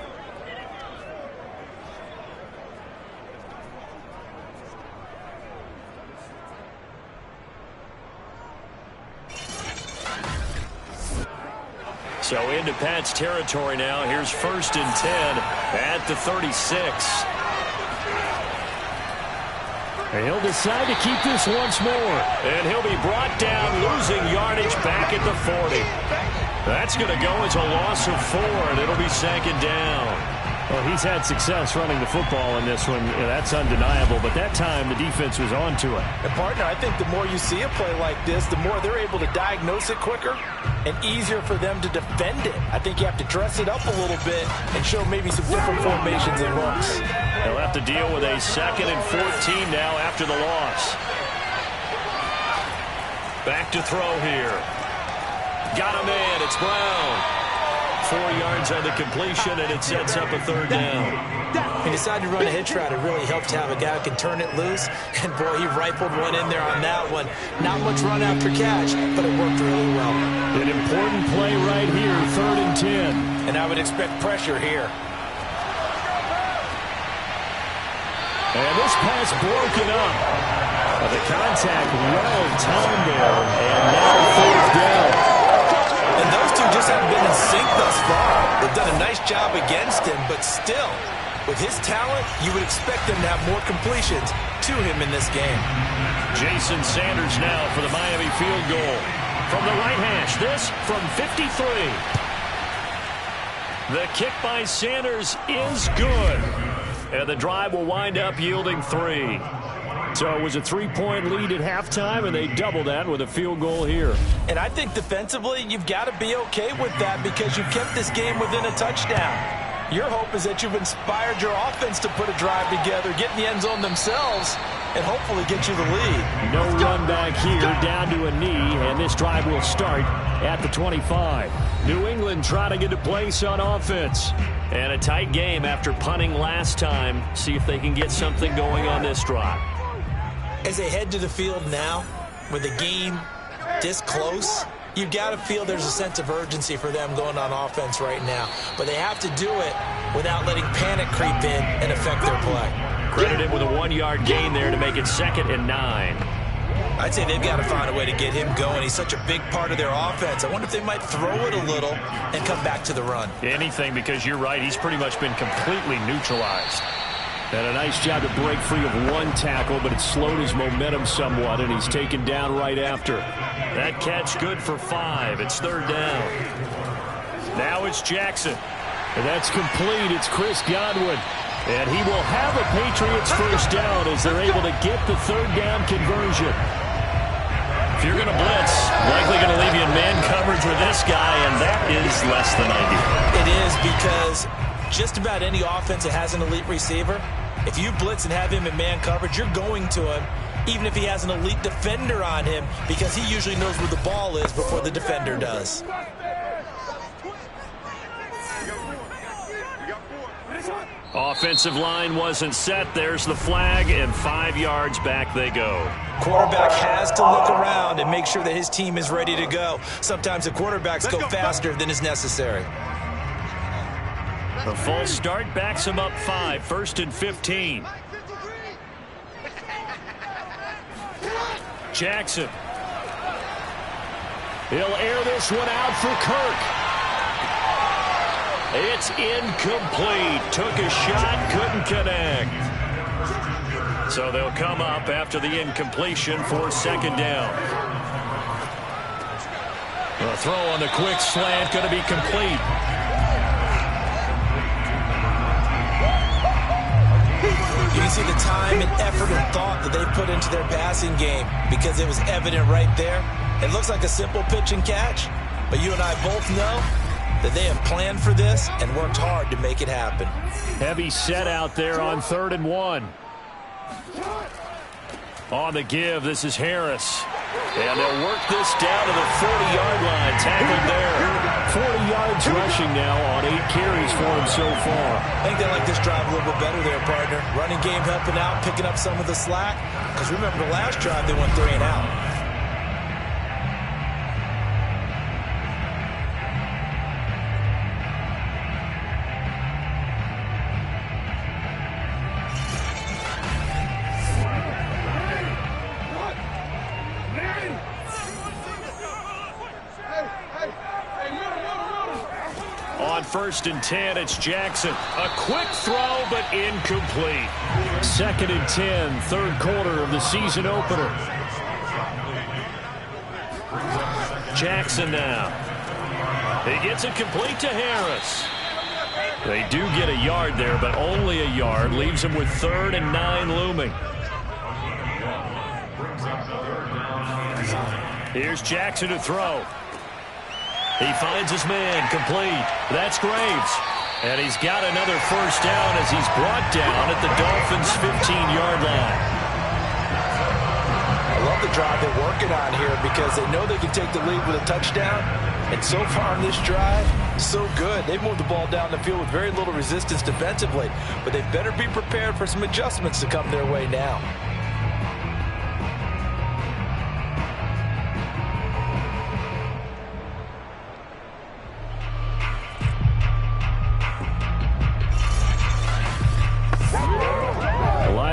So into Pat's territory now. Here's 1st and 10 at the 36. And he'll decide to keep this once more. And he'll be brought down, losing yardage back at the 40. That's going to go as a loss of 4, and it'll be 2nd down. Well, he's had success running the football in this one. Yeah, that's undeniable. But that time, the defense was on to it. And, partner, I think the more you see a play like this, the more they're able to diagnose it quicker and easier for them to defend it. I think you have to dress it up a little bit and show maybe some different formations and looks. They'll have to deal with a 2nd and 14 now after the loss. Back to throw here. Got a man. It's Brown. 4 yards on the completion, and it sets up a 3rd down. He decided to run a hitch route. It really helped to have a guy who can turn it loose. And, boy, he rifled one in there on that one. Not much run after catch, but it worked really well. An important play right here, 3rd and 10. And I would expect pressure here. And this pass broken up. The contact well timed there, and now fourth down. And those two just haven't been in sync thus far. They've done a nice job against him, but still, with his talent, you would expect them to have more completions to him in this game. Jason Sanders now for the Miami field goal. From the right hash, this from 53. The kick by Sanders is good. And the drive will wind up yielding 3. So it was a 3-point lead at halftime, and they double that with a field goal here. And I think defensively, you've got to be okay with that because you've kept this game within a touchdown. Your hope is that you've inspired your offense to put a drive together, get in the end zone themselves, and hopefully get you the lead. No run back here, down to a knee, and this drive will start at the 25. New England trying to get a place on offense. And a tight game after punting last time. See if they can get something going on this drive. As they head to the field now, with the game this close, you've got to feel there's a sense of urgency for them going on offense right now. But they have to do it without letting panic creep in and affect their play. Credited with a 1-yard gain there to make it 2nd and 9. I'd say they've got to find a way to get him going. He's such a big part of their offense. I wonder if they might throw it a little and come back to the run. Anything, because you're right. He's pretty much been completely neutralized. And a nice job to break free of one tackle, but it slowed his momentum somewhat, and he's taken down right after. That catch good for 5. It's 3rd down. Now it's Jackson. And that's complete. It's Chris Godwin. And he will have a Patriots first down as they're able to get the 3rd down conversion. If you're going to blitz, likely going to leave you in man coverage with this guy, and that is less than ideal. It is, because just about any offense that has an elite receiver, if you blitz and have him in man coverage, you're going to him, even if he has an elite defender on him, because he usually knows where the ball is before the defender does. Offensive line wasn't set. There's the flag, and 5 yards back they go. Quarterback has to look around and make sure that his team is ready to go. Sometimes the quarterbacks go faster than is necessary. The false start backs him up 5, 1st and 15. Jackson. He'll air this one out for Kirk. It's incomplete. Took a shot, couldn't connect. So they'll come up after the incompletion for 2nd down. The throw on the quick slant going to be complete. You can see the time and effort and thought that they put into their passing game because it was evident right there. It looks like a simple pitch and catch, but you and I both know that they have planned for this and worked hard to make it happen. Heavy set out there on 3rd and 1. On the give, this is Harris. And they'll work this down to the 40-yard line. Tackled there. 40 yards rushing now on 8 carries for him so far. I think they like this drive a little bit better there, partner. Running game helping out, picking up some of the slack. Because remember the last drive, they went 3 and out. On 1st and 10, it's Jackson. A quick throw, but incomplete. 2nd and 10, 3rd quarter of the season opener. Jackson now. He gets it complete to Harris. They do get a yard there, but only a yard. Leaves him with 3rd and 9 looming. Here's Jackson to throw. He finds his man, complete. That's Graves. And he's got another first down as he's brought down at the Dolphins' 15-yard line. I love the drive they're working on here because they know they can take the lead with a touchdown. And so far on this drive, so good. They've moved the ball down the field with very little resistance defensively. But they better be prepared for some adjustments to come their way now.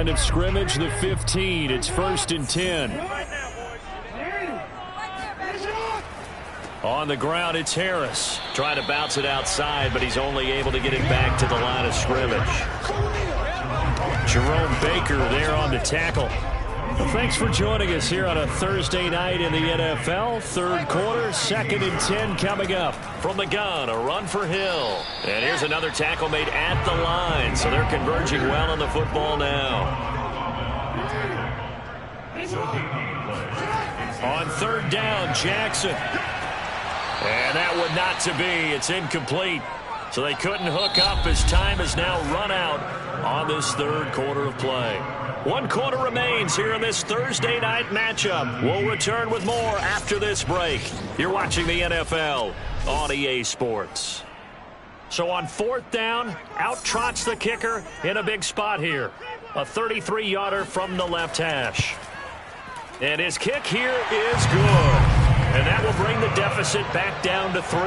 line of scrimmage, the 15. It's 1st and 10. On the ground, it's Harris. Trying to bounce it outside, but he's only able to get it back to the line of scrimmage. Jerome Baker there on the tackle. Well, thanks for joining us here on a Thursday night in the NFL. Third quarter, 2nd and 10 coming up. From the gun, a run for Hill. And here's another tackle made at the line, so they're converging well on the football now. On 3rd down, Jackson. And that one not to be. It's incomplete. So they couldn't hook up as time has now run out on this third quarter of play. 1 quarter remains here in this Thursday night matchup. We'll return with more after this break. You're watching the NFL on EA Sports. So on 4th down, out trots the kicker in a big spot here. A 33-yarder from the left hash. And his kick here is good. And that will bring the deficit back down to 3.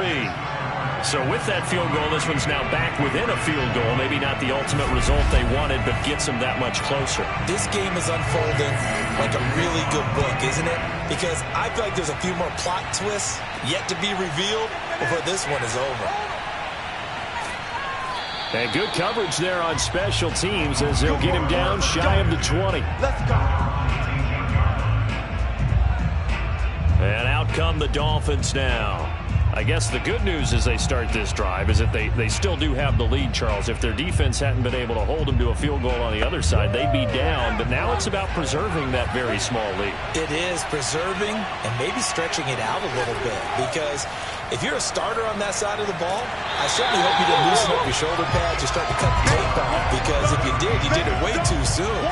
So with that field goal, this one's now back within a field goal. Maybe not the ultimate result they wanted, but gets them that much closer. This game is unfolding like a really good book, isn't it? Because I feel like there's a few more plot twists yet to be revealed before this one is over. And good coverage there on special teams as they'll get him down shy of the 20. Let's go. And out come the Dolphins now. I guess the good news as they start this drive is that they still do have the lead, Charles. If their defense hadn't been able to hold them to a field goal on the other side, they'd be down. But now it's about preserving that very small lead. It is preserving and maybe stretching it out a little bit. Because if you're a starter on that side of the ball, I certainly hope you didn't loosen up your shoulder pads or start to cut the tape off. Because if you did it way too soon.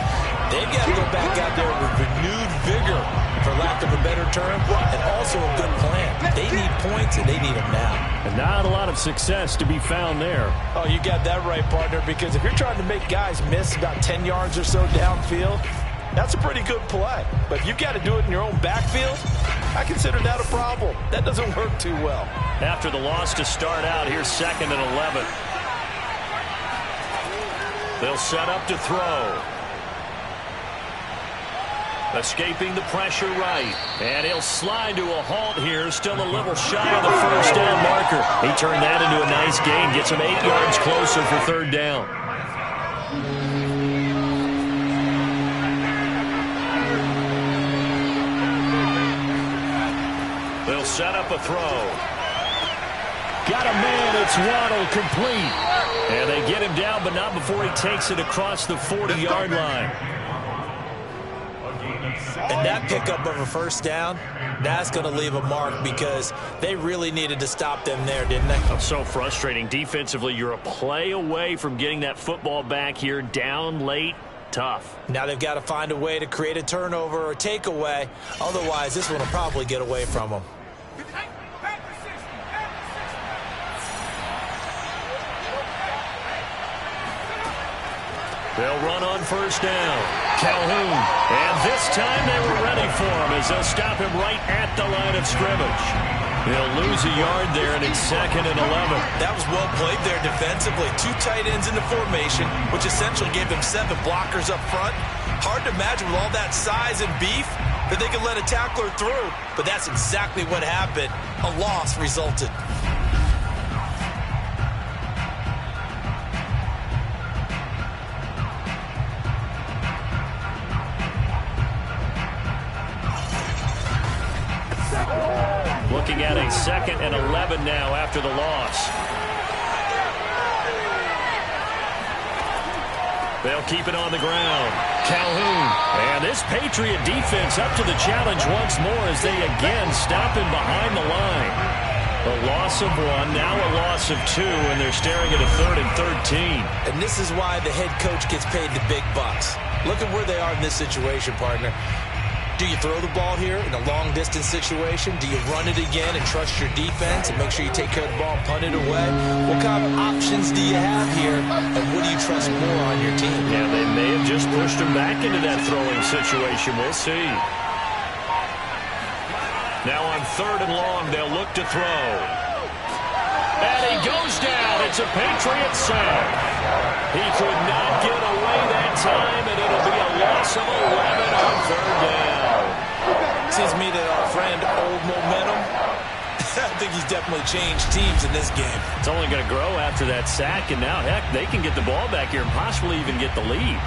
They've got to go back out there with renewed vigor, for lack of a better term, and also a good plan. They need points, and they need them now. And not a lot of success to be found there. Oh, you got that right, partner, because if you're trying to make guys miss about 10 yards or so downfield, that's a pretty good play. But if you've got to do it in your own backfield, I consider that a problem. That doesn't work too well. After the loss to start out, here's 2nd and 11. They'll set up to throw. Escaping the pressure right. And he'll slide to a halt here. Still a little shy of the 1st down marker. He turned that into a nice gain. Gets him 8 yards closer for 3rd down. They'll set up a throw. Got a man. It's Waddle, complete. And they get him down, but not before he takes it across the 40-yard line. And that pickup of a 1st down, that's going to leave a mark because they really needed to stop them there, didn't they? That's so frustrating. Defensively, you're a play away from getting that football back here, down late, tough. Now they've got to find a way to create a turnover or takeaway. Otherwise, this one will probably get away from them. They'll run on 1st down. Calhoun. And this time they were ready for him as they'll stop him right at the line of scrimmage. They'll lose a yard there, and it's 2nd and 11. That was well played there defensively. 2 tight ends in the formation, which essentially gave them 7 blockers up front. Hard to imagine with all that size and beef that they could let a tackler through. But that's exactly what happened. A loss resulted. Looking at a 2nd and 11 now after the loss. They'll keep it on the ground. Calhoun. And this Patriot defense up to the challenge once more as they again stop him behind the line. A loss of 1, now a loss of 2, and they're staring at a 3rd and 13. And this is why the head coach gets paid the big bucks. Look at where they are in this situation, partner. Do you throw the ball here in a long-distance situation? Do you run it again and trust your defense and make sure you take care of the ball and punt it away? What kind of options do you have here, and what do you trust more on your team? Yeah, they may have just pushed him back into that throwing situation. We'll see. Now on 3rd and long, they'll look to throw. And he goes down. It's a Patriot sack. He could not get away that time, and it'll be a loss of 11 on third down. Seems to me that our friend Old Momentum, I think he's definitely changed teams in this game. It's only going to grow after that sack, and now, heck, they can get the ball back here and possibly even get the lead.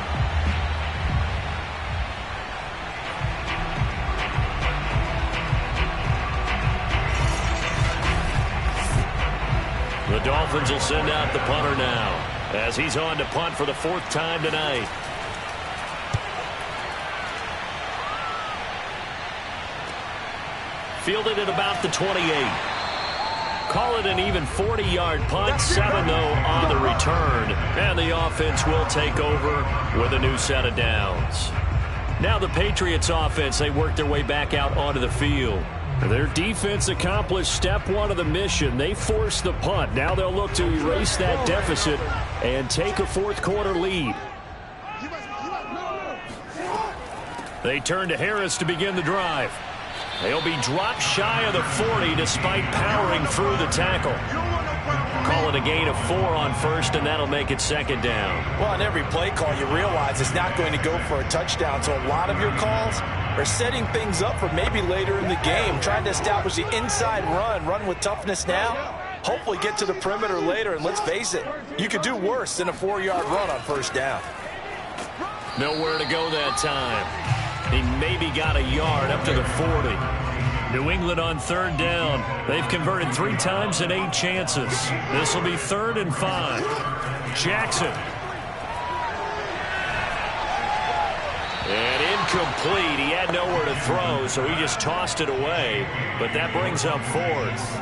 The Dolphins will send out the punter now as he's on to punt for the 4th time tonight. Fielded at about the 28. Call it an even 40-yard punt, 7-0 on the return. And the offense will take over with a new set of downs. Now the Patriots offense, they work their way back out onto the field. Their defense accomplished step 1 of the mission. They forced the punt. Now they'll look to erase that deficit and take a 4th quarter lead. They turn to Harris to begin the drive. They'll be dropped shy of the 40 despite powering through the tackle. Call it a gain of 4 on first, and that'll make it 2nd down. Well, on every play call, you realize it's not going to go for a touchdown, so a lot of your calls are setting things up for maybe later in the game, trying to establish the inside run with toughness now, hopefully get to the perimeter later, and let's face it, you could do worse than a 4-yard run on first down. Nowhere to go that time. He maybe got a yard up to the 40. New England on 3rd down. They've converted 3 times in 8 chances. This will be 3rd and 5. Jackson. And incomplete. He had nowhere to throw, so he just tossed it away. But that brings up 4th.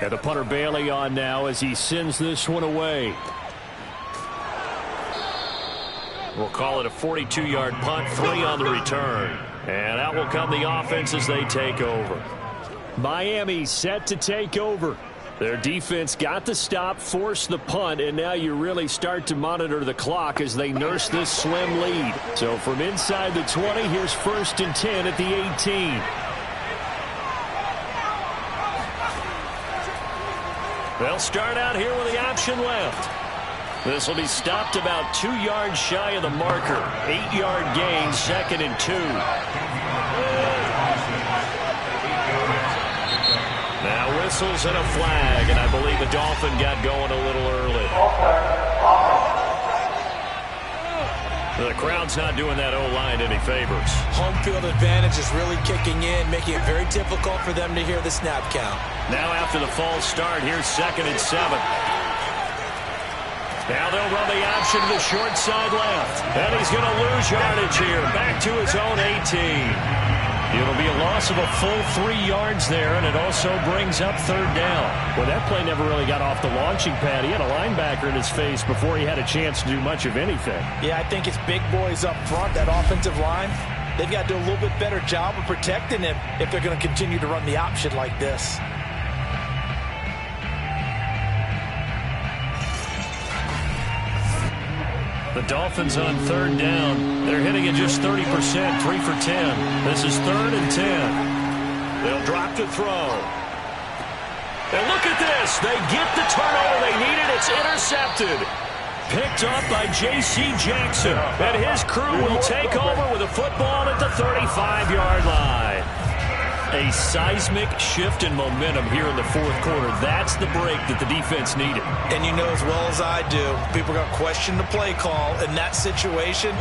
And the punter Bailey on now as he sends this one away. We'll call it a 42-yard punt, 3 on the return. And out will come the offense as they take over. Miami set to take over. Their defense got the stop, forced the punt, and now you really start to monitor the clock as they nurse this slim lead. So from inside the 20, here's 1st and 10 at the 18. They'll start out here with the option left. This will be stopped about 2 yards shy of the marker. 8-yard gain, 2nd and 2. Now whistles and a flag, and I believe the Dolphin got going a little early. The crowd's not doing that O-line any favors. Home field advantage is really kicking in, making it very difficult for them to hear the snap count. Now after the false start, here's 2nd and 7. Now they'll run the option to the short side left. And he's going to lose yardage here. Back to his own 18. It'll be a loss of a full 3 yards there, and it also brings up 3rd down. Well, that play never really got off the launching pad. He had a linebacker in his face before he had a chance to do much of anything. Yeah, I think it's big boys up front, that offensive line. They've got to do a little bit better job of protecting him if they're going to continue to run the option like this. The Dolphins on 3rd down. They're hitting at just 30%, 3 for 10. This is 3rd and 10. They'll drop to throw. And look at this. They get the turnover they needed. It's intercepted. Picked up by J.C. Jackson. And his crew will take over with a football at the 35-yard line. A seismic shift in momentum here in the 4th quarter. That's the break that the defense needed. And you know as well as I do, people are going to question the play call in that situation.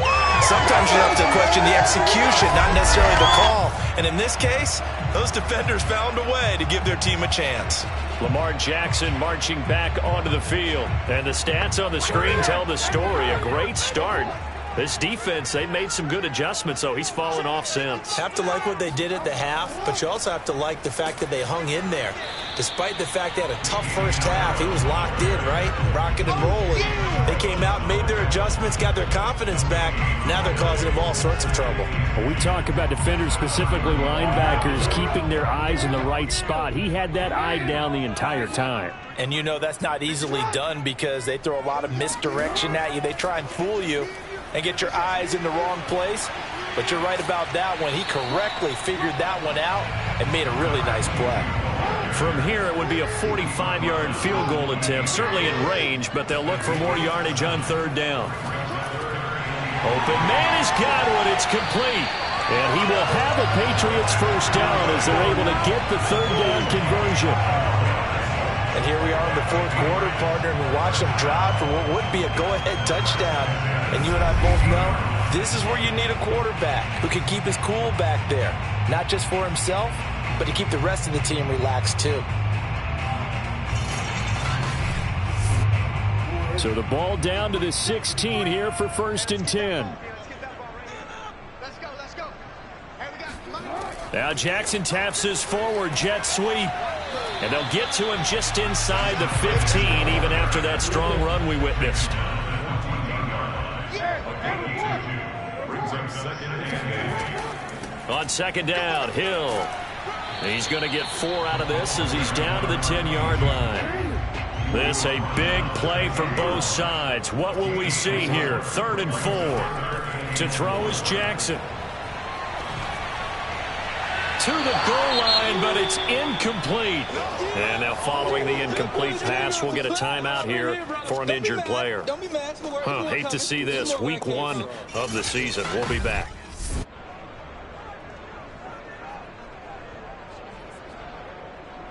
Sometimes you have to question the execution, not necessarily the call. And in this case, those defenders found a way to give their team a chance. Lamar Jackson marching back onto the field. And the stats on the screen tell the story. A great start. This defense, they made some good adjustments, so he's fallen off since. Have to like what they did at the half, but you also have to like the fact that they hung in there. Despite the fact they had a tough first half, he was locked in, right? Rocking and rolling. They came out, made their adjustments, got their confidence back. Now they're causing him all sorts of trouble. Well, we talk about defenders, specifically linebackers, keeping their eyes in the right spot. He had that eye down the entire time. And you know that's not easily done because they throw a lot of misdirection at you. They try and fool you and get your eyes in the wrong place. But you're right about that one. He correctly figured that one out and made a really nice play. From here, it would be a 45-yard field goal attempt, certainly in range, but they'll look for more yardage on third down. Open man has got one. It's complete. And he will have a Patriots first down as they're able to get the third down conversion. And here we are in the fourth quarter, partner, and we watch them drive for what would be a go-ahead touchdown. And you and I both know this is where you need a quarterback who can keep his cool back there, not just for himself, but to keep the rest of the team relaxed too. So the ball down to the 16 here for 1st and 10. Now Jackson taps his forward jet sweep. And they'll get to him just inside the 15, even after that strong run we witnessed. On second down, Hill. He's going to get 4 out of this as he's down to the 10-yard line. This a big play from both sides. What will we see here? 3rd and 4. To throw is Jackson. To the goal line, but it's incomplete. And now following the incomplete pass, we'll get a timeout here for an injured player. Hate to see this. Week 1 of the season. We'll be back.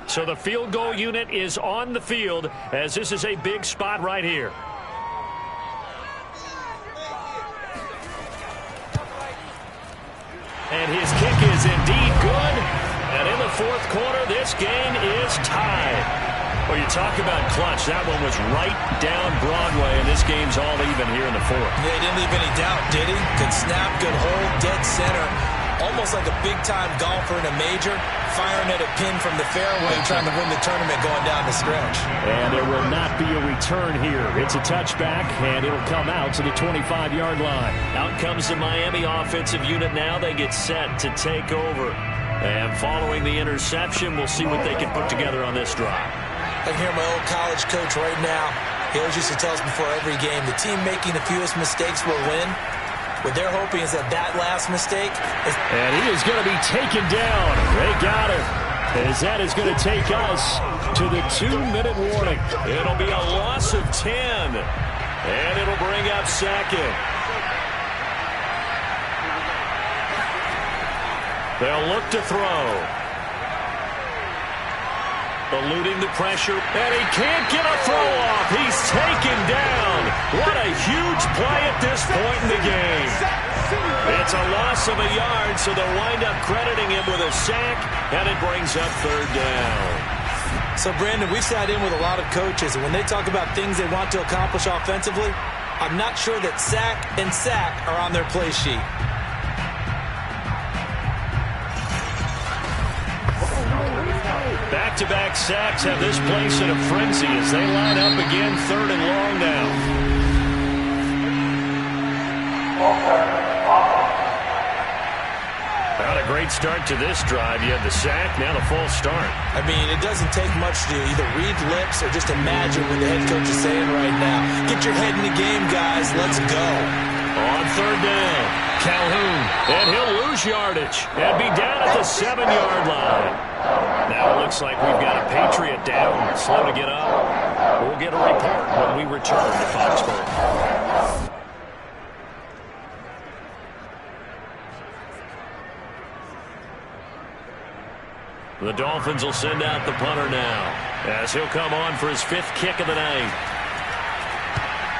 So the field goal unit is on the field as this is a big spot right here. And his kick is indeed good. And in the fourth quarter, this game is tied. Well, you talk about clutch. That one was right down Broadway, and this game's all even here in the fourth. Yeah, he didn't leave any doubt, did he? Good snap, good hold, dead center. Almost like a big-time golfer in a major, firing at a pin from the fairway, trying to win the tournament going down the stretch. And there will not be a return here. It's a touchback, and it'll come out to the 25-yard line. Out comes the Miami offensive unit now. They get set to take over. And following the interception, we'll see what they can put together on this drive. I can hear my old college coach right now. He always used to tell us before every game, the team making the fewest mistakes will win. What they're hoping is that last mistake is... And he is going to be taken down. They got him. As that is going to take us to the 2-minute warning. It'll be a loss of 10. And it'll bring up 2nd. They'll look to throw. Eluding the pressure, and he can't get a throw off. He's taken down. What a huge play at this point in the game. It's a loss of a yard, so they'll wind up crediting him with a sack, and it brings up 3rd down. So, Brandon, we've sat in with a lot of coaches, and when they talk about things they want to accomplish offensively, I'm not sure that sack and sack are on their play sheet. Back-to-back sacks have this place in a frenzy as they line up again 3rd and long now. Not a great start to this drive. You had the sack, now the false start. I mean, it doesn't take much to either read lips or just imagine what the head coach is saying right now. Get your head in the game, guys. Let's go. On 3rd down, Calhoun, and he'll lose yardage and be down at the 7-yard line. Now it looks like we've got a Patriot down, slow to get up. We'll get a report when we return to Foxborough. The Dolphins will send out the punter now as he'll come on for his 5th kick of the night.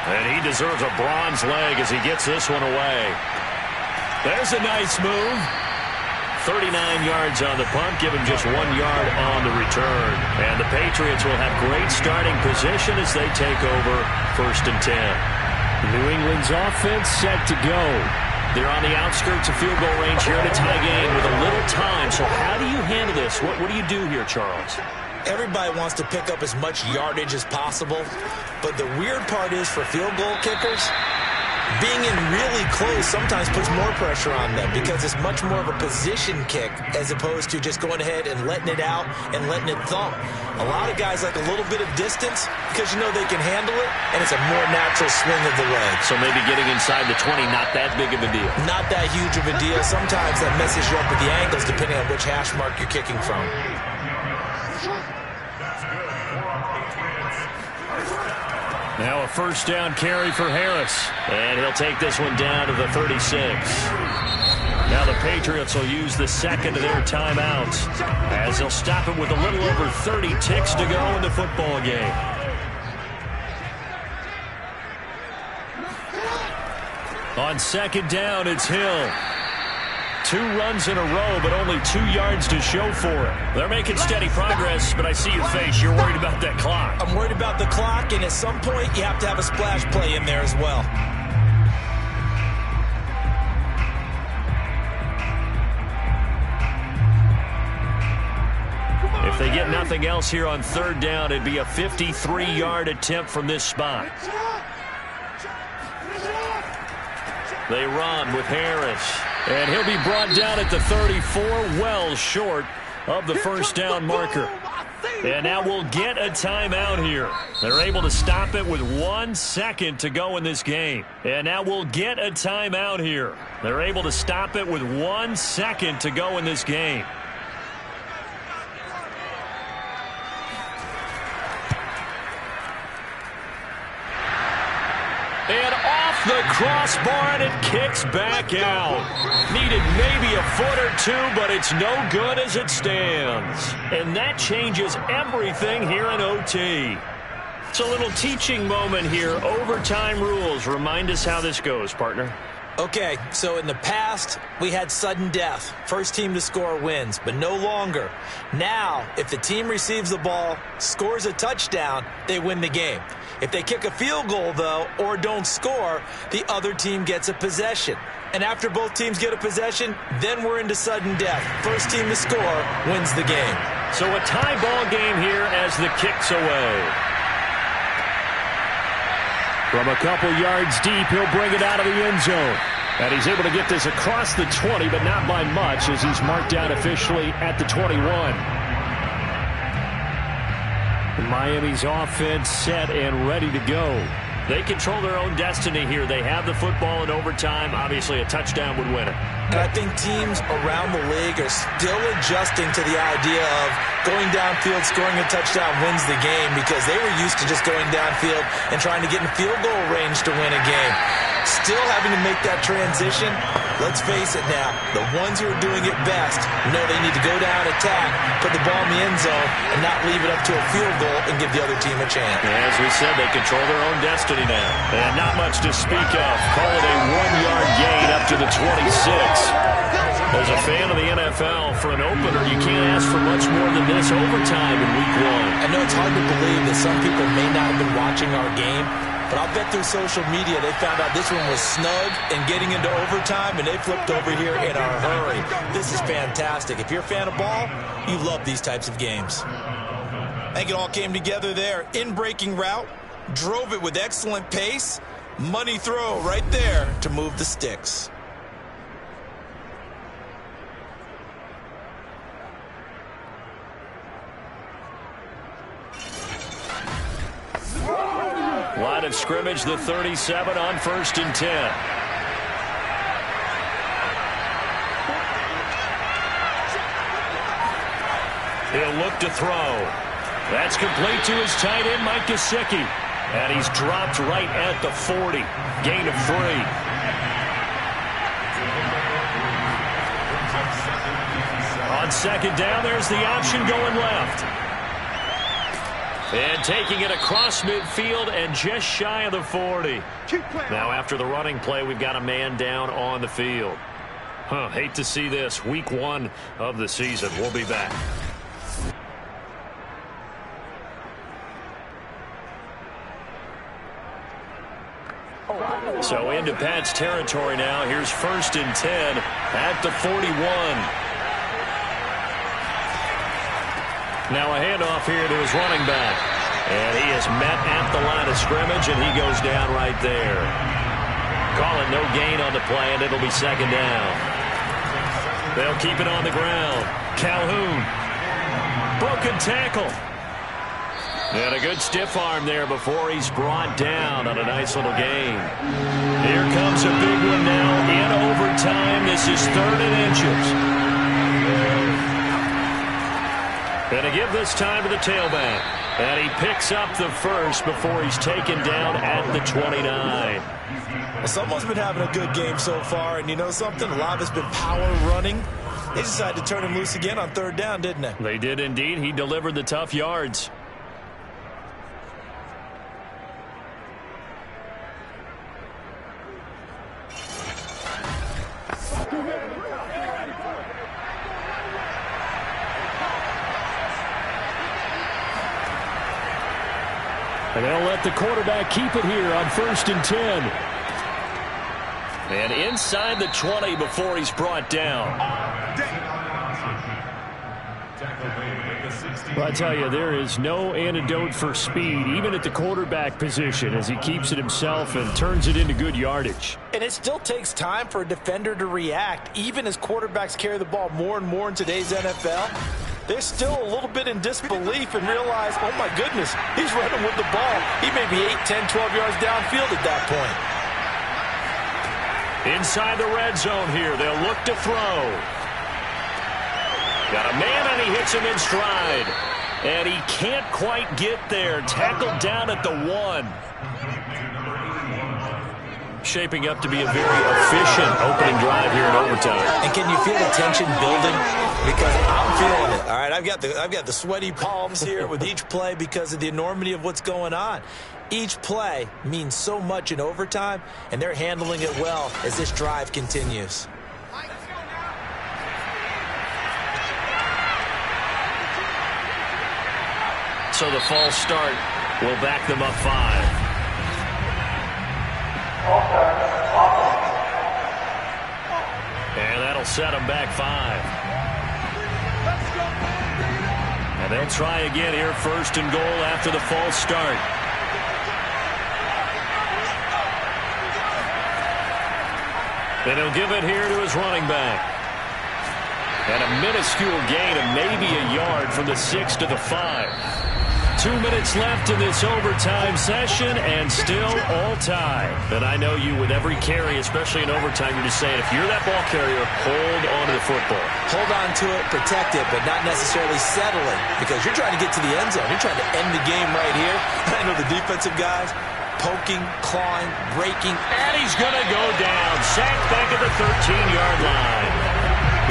And he deserves a bronze leg as he gets this one away. There's a nice move. 39 yards on the punt, give him just 1 yard on the return. And the Patriots will have great starting position as they take over 1st and 10. New England's offense set to go. They're on the outskirts of field goal range here in a tie game with a little time. So how do you handle this? What do you do here, Charles? Everybody wants to pick up as much yardage as possible. But the weird part is for field goal kickers, being in really close sometimes puts more pressure on them because it's much more of a position kick as opposed to just going ahead and letting it out and letting it thump. A lot of guys like a little bit of distance because you know they can handle it, and it's a more natural swing of the leg. So maybe getting inside the 20, not that big of a deal. Not that huge of a deal. Sometimes that messes you up with the angles depending on which hash mark you're kicking from. Now a first down carry for Harris. And he'll take this one down to the 36. Now the Patriots will use the second of their timeouts as they'll stop it with a little over 30 ticks to go in the football game. On second down, it's Hill. 2 runs in a row, but only 2 yards to show for it. They're making steady progress, but I see your face. You're worried about that clock. I'm worried about the clock, and at some point, you have to have a splash play in there as well. If they get nothing else here on third down, it'd be a 53-yard attempt from this spot. They run with Harris. And he'll be brought down at the 34, well short of the first down marker. And now we'll get a timeout here. They're able to stop it with 1 second to go in this game. And now we'll get a timeout here. They're able to stop it with 1 second to go in this game. And off the crossbar, and it kicks back out. Needed maybe a foot or 2, but it's no good as it stands. And that changes everything here in OT. It's a little teaching moment here. Overtime rules. Remind us how this goes, partner. Okay, so in the past, we had sudden death. First team to score wins, but no longer. Now, if the team receives the ball, scores a touchdown, they win the game. If they kick a field goal, though, or don't score, the other team gets a possession. And after both teams get a possession, then we're into sudden death. First team to score wins the game. So a tie ball game here as the kick's away. From a couple yards deep, he'll bring it out of the end zone. And he's able to get this across the 20, but not by much, as he's marked down officially at the 21. Miami's offense set and ready to go. They control their own destiny here. They have the football in overtime. Obviously, a touchdown would win it. And I think teams around the league are still adjusting to the idea of going downfield, scoring a touchdown wins the game, because they were used to just going downfield and trying to get in field goal range to win a game. Still having to make that transition. Let's face it now, the ones who are doing it best know they need to go down, attack, put the ball in the end zone, and not leave it up to a field goal and give the other team a chance. As we said, they control their own destiny now. And not much to speak of. Call it a 1-yard gain up to the 26. As a fan of the NFL, for an opener, you can't ask for much more than this overtime in Week 1. I know it's hard to believe that some people may not have been watching our game, but I'll bet through social media they found out this one was snug and getting into overtime, and they flipped over here in a hurry. This is fantastic. If you're a fan of ball, you love these types of games. I think it all came together there. In-breaking route, drove it with excellent pace. Money throw right there to move the sticks. Line of scrimmage, the 37 on 1st and 10. He'll look to throw. That's complete to his tight end, Mike Gesicki. And he's dropped right at the 40. Gain of 3. On second down, there's the option going left. And taking it across midfield and just shy of the 40. Now after the running play, we've got a man down on the field. Hate to see this. Week 1 of the season. We'll be back. So into Pat's territory now. Here's 1st and 10 at the 41. Now a handoff here to his running back. And he is met at the line of scrimmage, and he goes down right there. Call it no gain on the play, and it'll be 2nd down. They'll keep it on the ground. Calhoun. Broken tackle. And a good stiff arm there before he's brought down on a nice little gain. Here comes a big one now in overtime. This is 3rd and inches. And to give this time to the tailback. And he picks up the first before he's taken down at the 29. Well, someone's been having a good game so far, and you know something? A lot of it's been power running. They decided to turn him loose again on third down, didn't they? They did indeed. He delivered the tough yards. And they'll let the quarterback keep it here on 1st and 10. And inside the 20 before he's brought down. Well, I tell you, there is no antidote for speed, even at the quarterback position, as he keeps it himself and turns it into good yardage. And it still takes time for a defender to react, even as quarterbacks carry the ball more and more in today's NFL. They're still a little bit in disbelief and realize, oh, my goodness, he's running with the ball. He may be 8, 10, 12 yards downfield at that point. Inside the red zone here, they'll look to throw. Got a man, and he hits him in stride. And he can't quite get there. Tackled down at the 1. Shaping up to be a very efficient opening drive here in overtime. And can you feel the tension building? Because I'm feeling it. All right, I've got the sweaty palms here with each play because of the enormity of what's going on. Each play means so much in overtime, and they're handling it well as this drive continues. So the false start will back them up 5. And that'll set them back 5. And they'll try again here, 1st and goal after the false start. And he'll give it here to his running back. And a minuscule gain of maybe a yard from the 6 to the 5. 2 minutes left in this overtime session, and still all tied. And I know you, with every carry, especially in overtime, you're just saying, if you're that ball carrier, hold on to the football. Hold on to it, protect it, but not necessarily settling, because you're trying to get to the end zone. You're trying to end the game right here. I know the defensive guys poking, clawing, breaking. And he's going to go down. Sacked back at the 13-yard line.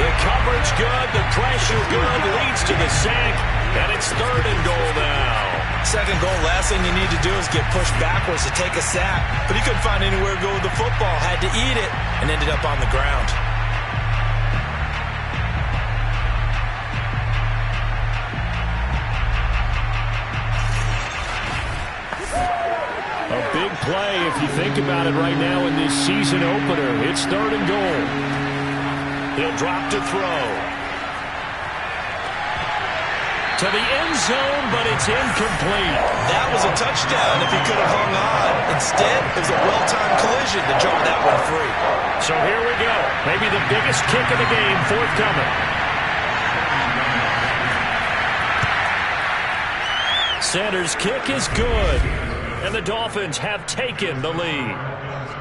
The coverage good, the pressure good, leads to the sack, and it's 3rd and goal now. 2nd goal, last thing you need to do is get pushed backwards to take a sack. But he couldn't find anywhere to go with the football, had to eat it, and ended up on the ground. A big play if you think about it right now in this season opener. It's 3rd and goal. He'll drop to throw. To the end zone, but it's incomplete. That was a touchdown if he could have hung on. Instead, it was a well-timed collision to draw that one free. So here we go. Maybe the biggest kick of the game forthcoming. Sanders' kick is good. And the Dolphins have taken the lead.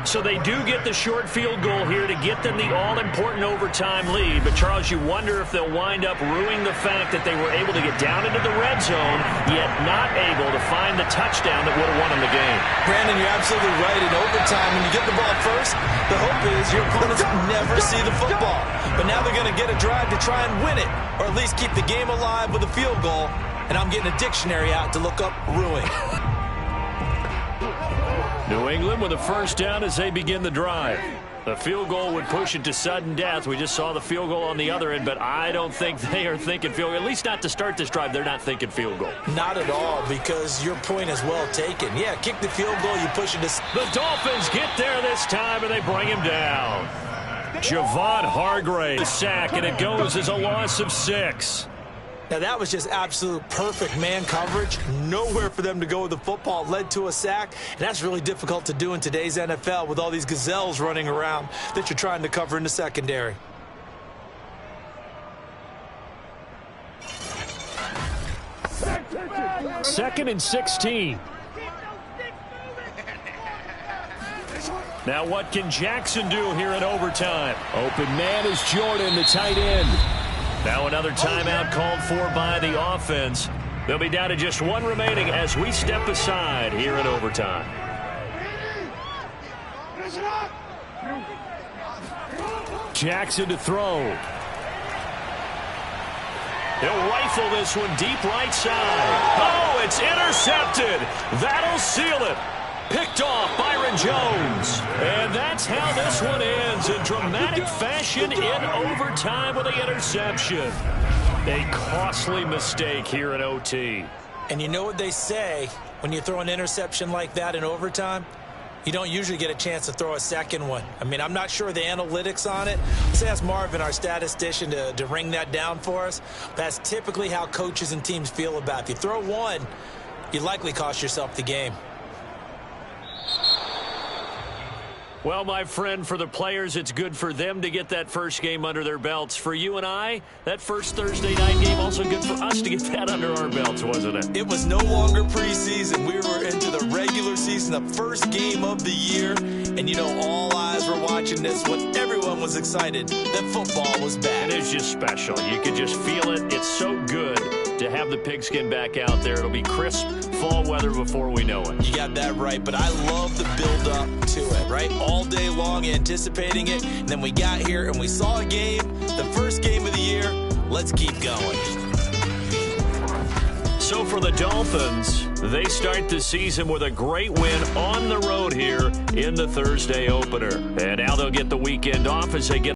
So they do get the short field goal here to get them the all-important overtime lead. But, Charles, you wonder if they'll wind up ruining the fact that they were able to get down into the red zone, yet not able to find the touchdown that would have won them the game. Brandon, you're absolutely right. In overtime, when you get the ball first, the hope is your opponents never see the football. But now they're going to get a drive to try and win it, or at least keep the game alive with a field goal. And I'm getting a dictionary out to look up ruin. New England with a first down as they begin the drive. The field goal would push it to sudden death. We just saw the field goal on the other end, but I don't think they are thinking field goal. At least not to start this drive. They're not thinking field goal. Not at all, because your point is well taken. Yeah, kick the field goal, you push it to... The Dolphins get there this time, and they bring him down. Javon Hargrave, sack, and it goes as a loss of 6. Now, that was just absolute perfect man coverage. Nowhere for them to go with the football. Led to a sack, and that's really difficult to do in today's NFL with all these gazelles running around that you're trying to cover in the secondary. Second and 16. Now what can Jackson do here in overtime? Open man is Jordan, the tight end. Now another timeout called for by the offense. They'll be down to just one remaining as we step aside here in overtime. Jackson to throw. He'll rifle this one deep right side. Oh, it's intercepted. That'll seal it. Picked off Byron Jones. And that's how this one ends in dramatic fashion in overtime with the interception. A costly mistake here in OT. And you know what they say when you throw an interception like that in overtime? You don't usually get a chance to throw a second one. I mean, I'm not sure the analytics on it. Let's ask Marvin, our statistician, to ring that down for us. That's typically how coaches and teams feel about it. If you throw one, you likely cost yourself the game. Well, my friend, for the players, it's good for them to get that first game under their belts. For you and I, that first Thursday night game, also good for us to get that under our belts, wasn't it? It was no longer preseason. We were into the regular season, the first game of the year. And, you know, all eyes were watching this when everyone was excited that football was back. It is just special. You could just feel it. It's so good to have the pigskin back out there. It'll be crisp fall weather before we know it. You got that right, but I love the build-up to it, right? All day long anticipating it, and then we got here and we saw a game, the first game of the year. Let's keep going. So for the Dolphins, they start the season with a great win on the road here in the Thursday opener. And now they'll get the weekend off as they get